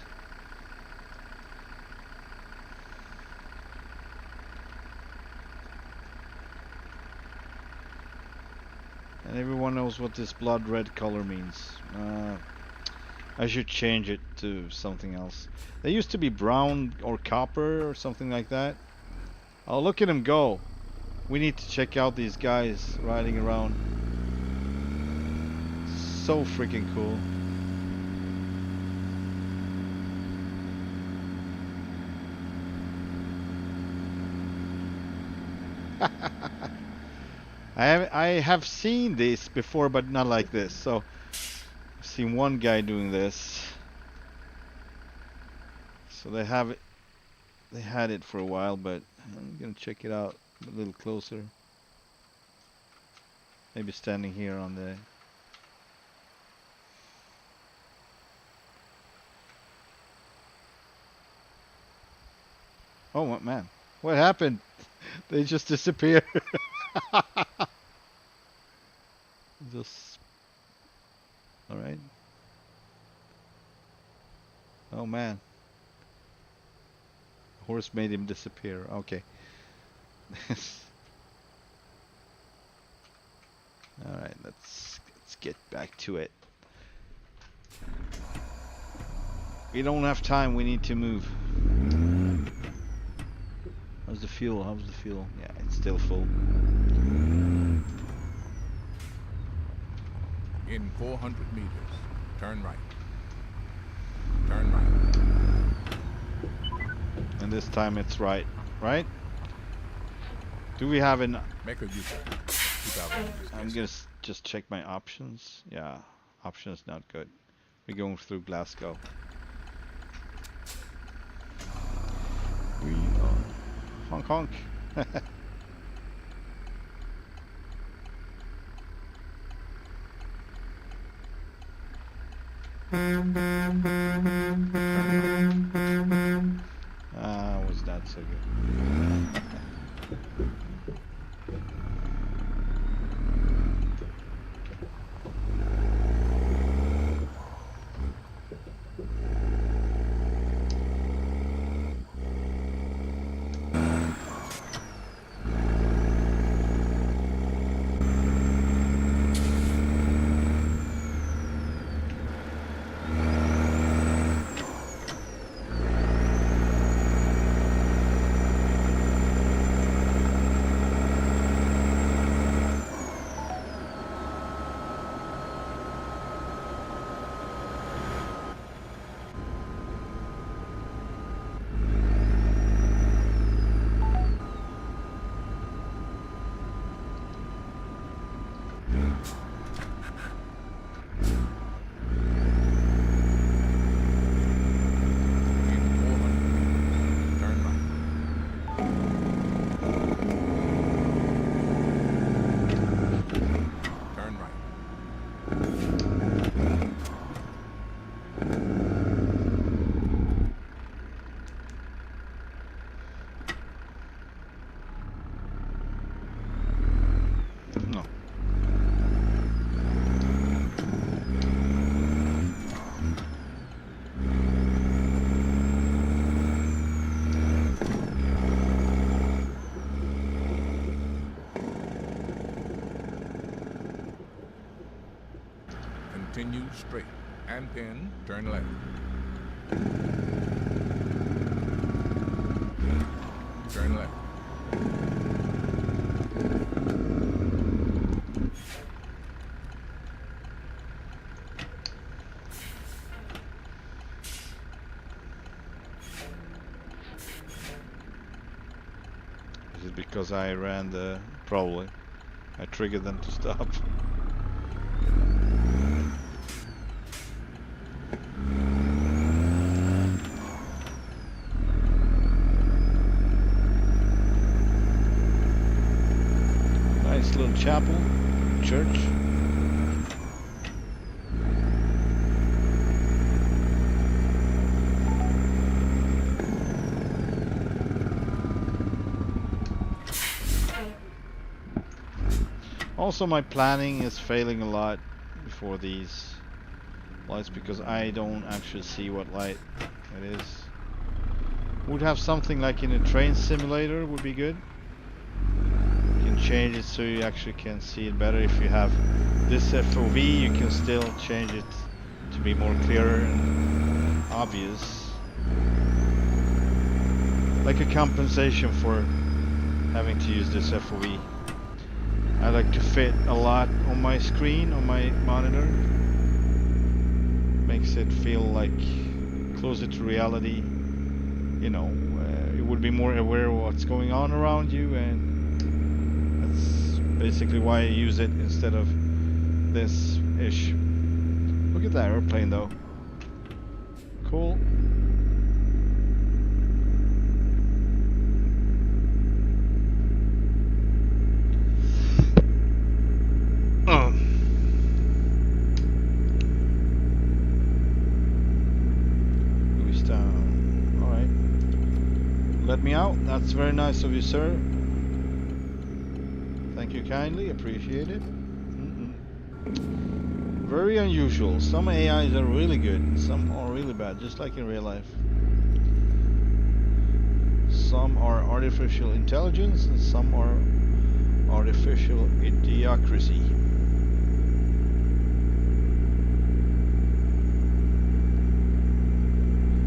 And everyone knows what this blood red color means. I should change it to something else. They used to be brown or copper or something like that. Oh, look at him go. We need to check out these guys riding around. So freaking cool. I have seen this before, but not like this. So I've seen one guy doing this. So they have it. They had it for a while, but I'm gonna check it out a little closer. Maybe standing here on the. Oh man, what happened? They just disappeared. Just. All right. Oh man. Horse made him disappear. Okay. All right, let's get back to it. We don't have time. We need to move. How's the fuel? How's the fuel? Yeah, it's still full. In 400 meters, turn right. Turn right. And this time it's right, right? Do we have an... Make a U-turn. I'm gonna just check my options. Yeah, options not good. We're going through Glasgow. We are honk honk. Was that so good? Continue straight. And pin, turn left. Turn left. Is it because I ran the... Probably. I triggered them to stop. Nice little chapel, church. Also, my planning is failing a lot before these lights because I don't actually see what light it is. Would have something like in a train simulator would be good. You can change it so you actually can see it better. If you have this FOV, you can still change it to be more clearer and obvious. Like a compensation for having to use this FOV. I like to fit a lot on my screen, on my monitor. Makes it feel like closer to reality. You know, you would be more aware of what's going on around you, and that's basically why I use it instead of this ish. Look at that airplane though. Cool. Let me out. That's very nice of you, sir. Thank you kindly. Appreciate it. Very unusual. Some AIs are really good. Some are really bad, just like in real life. Some are artificial intelligence and some are artificial idiocracy.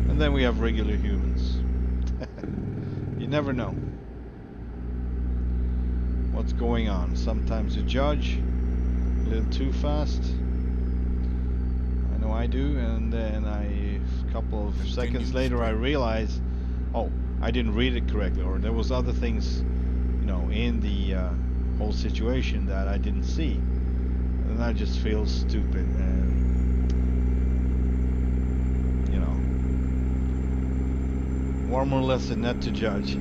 And then we have regular humans. You never know what's going on. Sometimes you judge a little too fast. I know I do, and then a couple of seconds later I realize, oh, I didn't read it correctly, or there was other things, you know, in the whole situation that I didn't see, and I just feel stupid. And one more lesson not to judge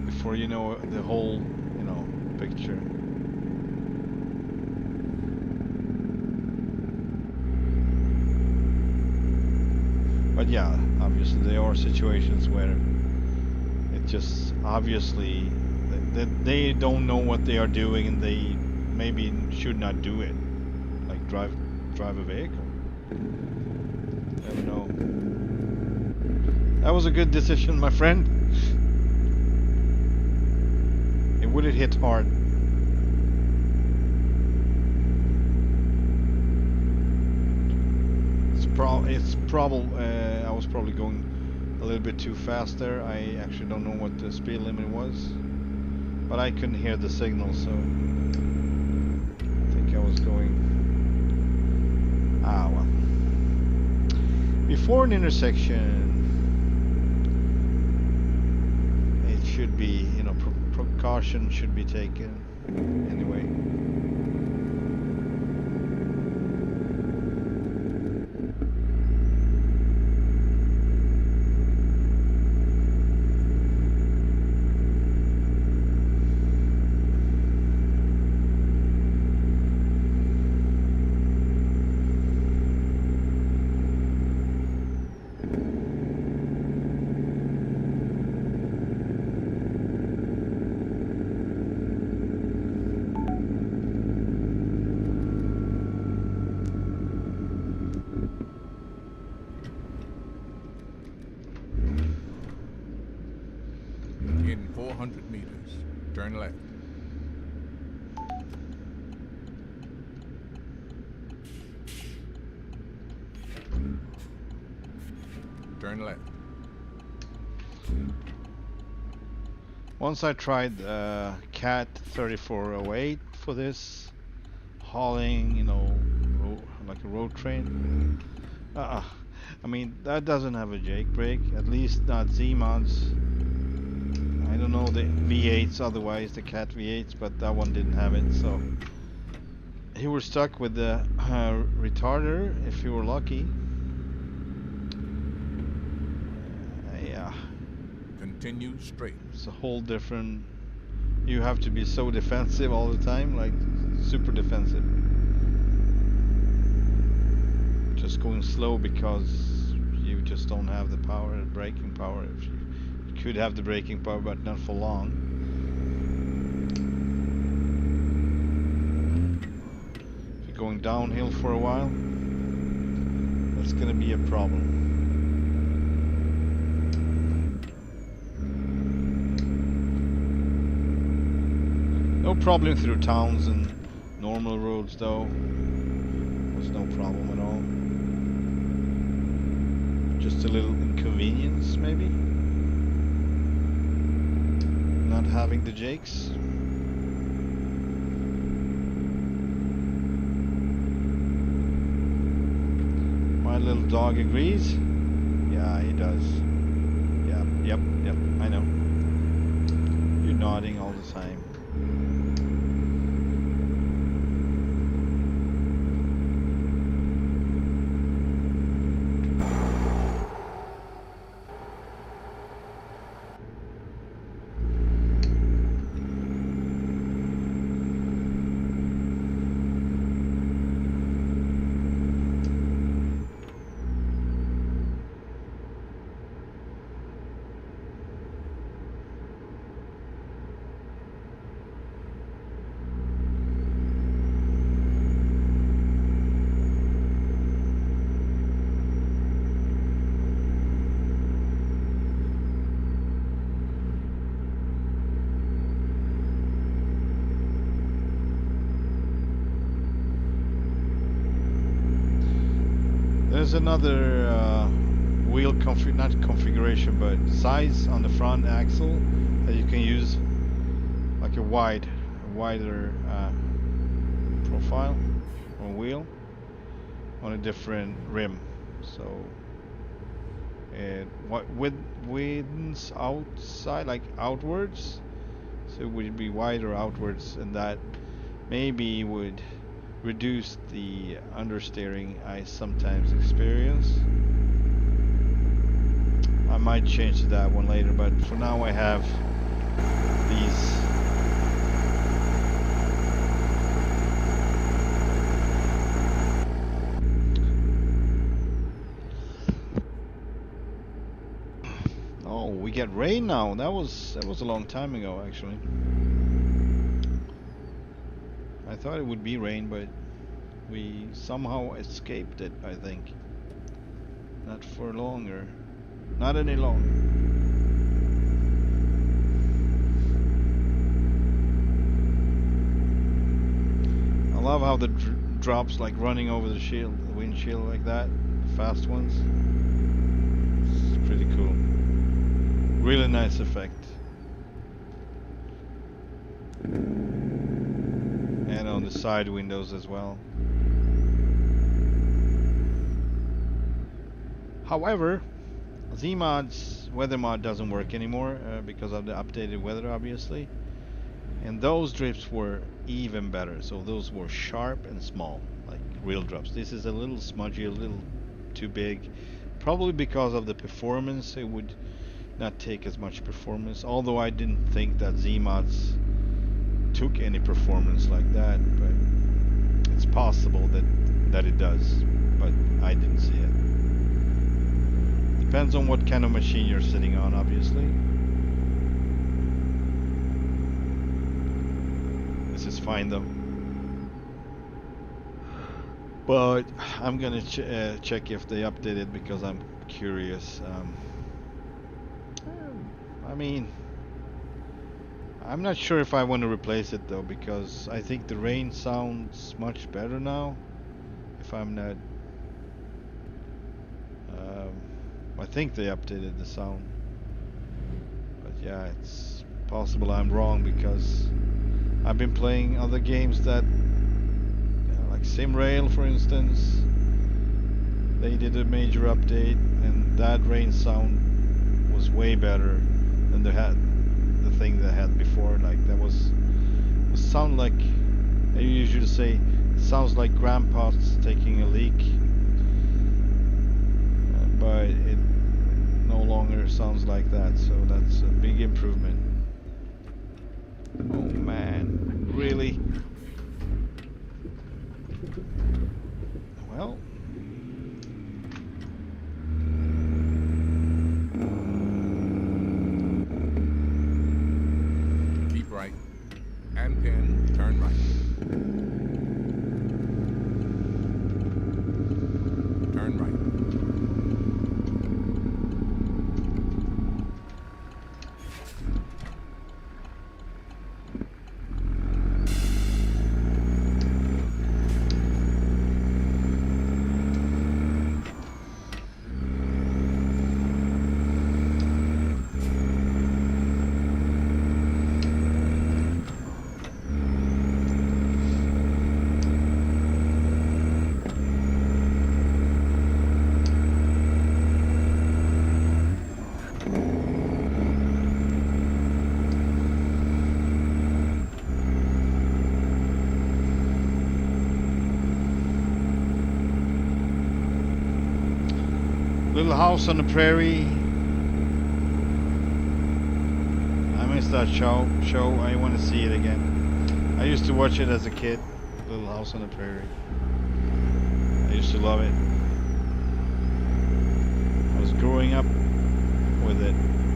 before you know the whole, you know, picture. But yeah, obviously there are situations where it just obviously they don't know what they are doing and they maybe should not do it, like drive a vehicle. Never know. That was a good decision, my friend. It would have hit hard. It's probably I was probably going a little bit too fast there. I actually don't know what the speed limit was, but I couldn't hear the signal, so I think I was going. Ah well. Before an intersection, should be, you know, precaution should be taken anyway. In 400 meters, turn left. Turn left. Once I tried CAT 3408 for this hauling, you know, like a road train. I mean, that doesn't have a Jake brake, at least not ZeeMod's. I don't know the V8s otherwise, the CAT V8s, but that one didn't have it, so you were stuck with the retarder if you were lucky. Yeah. Continue straight. It's a whole different. You have to be so defensive all the time, like super defensive. Just going slow because you just don't have the power, the braking power. If you could have the braking power, but not for long. If you're going downhill for a while, that's gonna be a problem. No problem through towns and normal roads though. There's no problem at all. Just a little inconvenience maybe. Not having the Jakes. My little dog agrees. Yeah, he does. Yep, I know. You're nodding all the time. There's another wheel not configuration, but size on the front axle that you can use, like a wider profile or wheel on a different rim. So it widths outside, like outwards. So it would be wider outwards, and that maybe would reduce the understeering I sometimes experience. I might change to that one later, but for now I have these. Oh, we get rain now. That was a long time ago actually. I thought it would be rain, but we somehow escaped it, I think. Not for longer. Not any longer. I love how the drops like running over the windshield like that. The fast ones. It's pretty cool. Really nice effect. And on the side windows as well. However, ZeeMod's weather mod doesn't work anymore because of the updated weather, obviously. And those drips were even better. So those were sharp and small, like real drops. This is a little smudgy, a little too big. Probably because of the performance, it would not take as much performance. Although I didn't think that ZeeMod's took any performance like that, but it's possible that it does, but I didn't see it. Depends on what kind of machine you're sitting on, obviously. This is fine though, but I'm gonna check if they updated because I'm curious. I mean, I'm not sure if I want to replace it though, because I think the rain sounds much better now. If I'm not, I think they updated the sound. But yeah, it's possible I'm wrong because I've been playing other games that, like SimRail for instance, they did a major update and that rain sound was way better than the thing they had before. Like that was sound like, I usually say, it sounds like grandpa's taking a leak, but it no longer sounds like that, so that's a big improvement. Oh man, really? Well, Keep right. And then turn right. Turn right. Little House on the Prairie. I miss that show. I want to see it again. I used to watch it as a kid. Little House on the Prairie. I used to love it. I was growing up with it,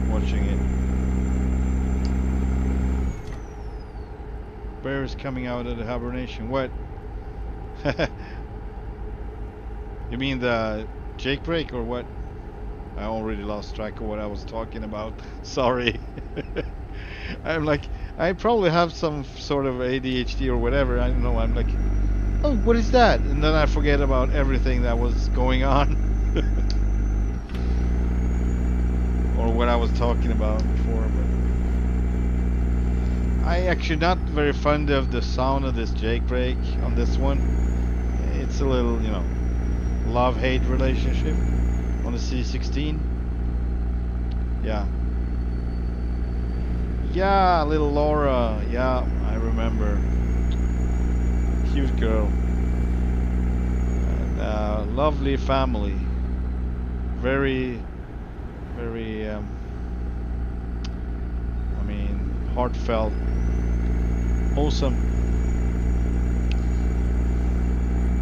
watching it. Bear is coming out of the hibernation. What? You mean the jailbreak or what? I already lost track of what I was talking about. Sorry. I'm like, I probably have some sort of ADHD or whatever. I don't know. I'm like, oh, what is that? And then I forget about everything that was going on. Or what I was talking about before. But I actually not very fond of the sound of this jailbreak on this one. It's a little, you know, love-hate relationship on the C16. Yeah. Yeah, little Laura. Yeah, I remember. Cute girl. And, lovely family. Very, very, I mean, heartfelt. Wholesome.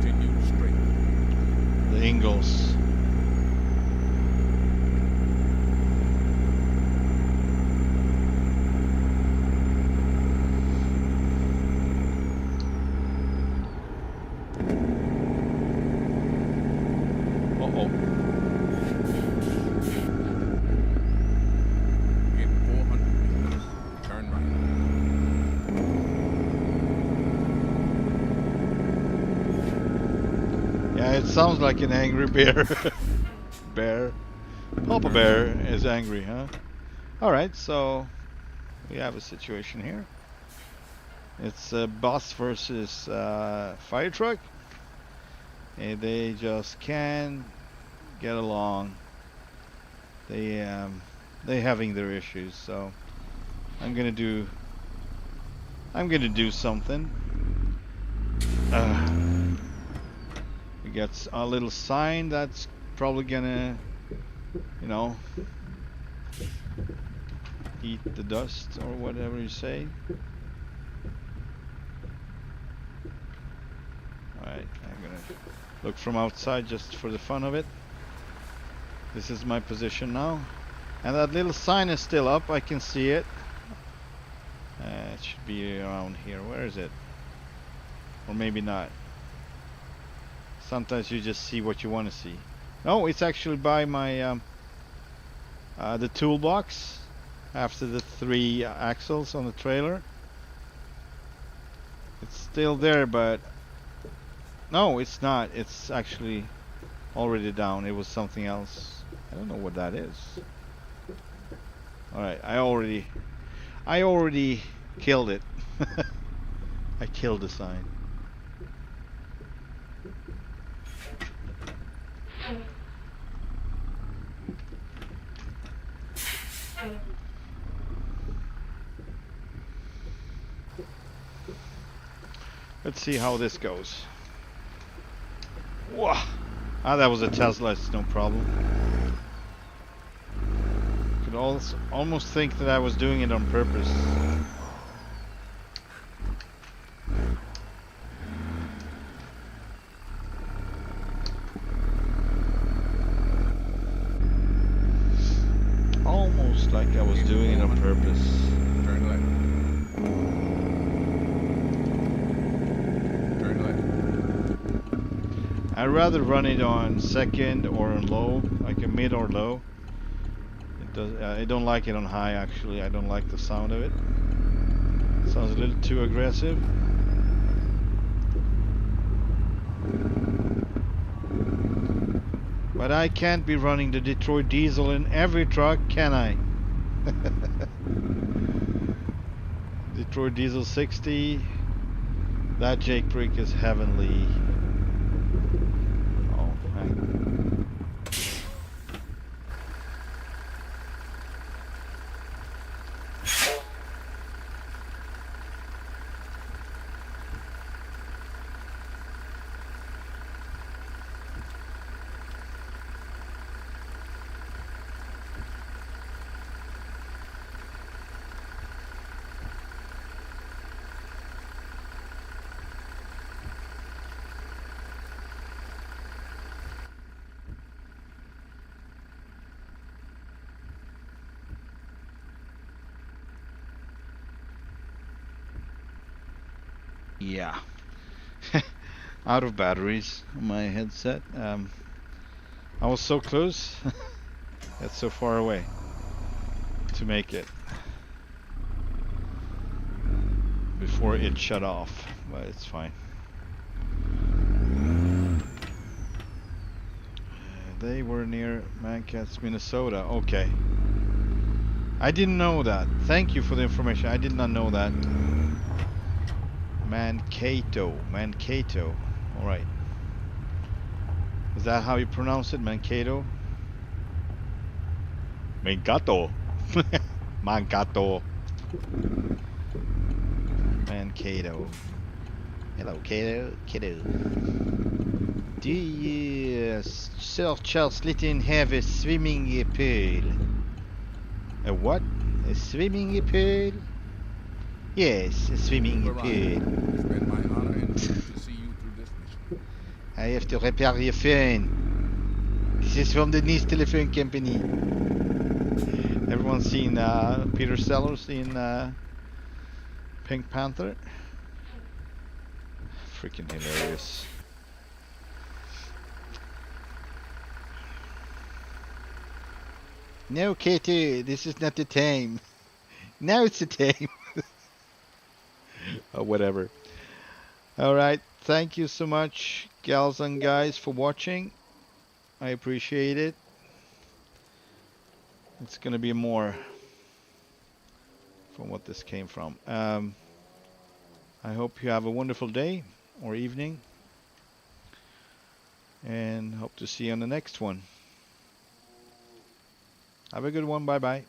Continue straight. The Ingalls. In 400 meters, turn right. Yeah, it sounds like an angry bear. Bear. Papa Bear is angry, huh? Alright, so we have a situation here. It's a bus versus fire truck. And they just can't get along. They having their issues, so I'm gonna do something. We got a little sign that's probably gonna, you know, eat the dust or whatever you say. Alright, I'm gonna look from outside just for the fun of it. This is my position now. And that little sign is still up, I can see it. It should be around here. Where is it? Or maybe not. Sometimes you just see what you want to see. No, it's actually by my the toolbox after the 3 axles on the trailer. It's still there, but no, it's not. It's actually already down. It was something else. I don't know what that is. Alright, I already killed it. I killed the sign. Let's see how this goes. Whoa! Ah, that was a Tesla, it's no problem. Could almost think that I was doing it on purpose. Almost like I was doing it on purpose. Turn left. Turn left. I'd rather run it on second or on low, like a mid or low. I don't like it on high actually. I don't like the sound of it. Sounds a little too aggressive. But I can't be running the Detroit diesel in every truck, can I? Detroit diesel 60. That Jake brake is heavenly. Oh, man. Yeah. Out of batteries on my headset. I was so close. That's so far away to make it before it shut off, but it's fine. They were near Mancats, Minnesota. Okay. I didn't know that. Thank you for the information. I did not know that. Mankato. Alright. Is that how you pronounce it? Mankato? Mankato. Mankato. Mankato. Hello, kiddo. Do you, Sir Charles Litton, have a swimming pool? A what? A swimming pool? Yes, a swimming pool. It's been my honor and pleasure to see you through this mission. I have to repair your phone. This is from the Nice Telephone Company. Everyone seen Peter Sellers in Pink Panther? Freaking hilarious. No, Katie, this is not the time. Now it's the time. Or whatever. Alright, thank you so much, gals and guys, for watching. I appreciate it. It's gonna be more from what this came from. I hope you have a wonderful day or evening. And hope to see you on the next one. Have a good one. Bye bye.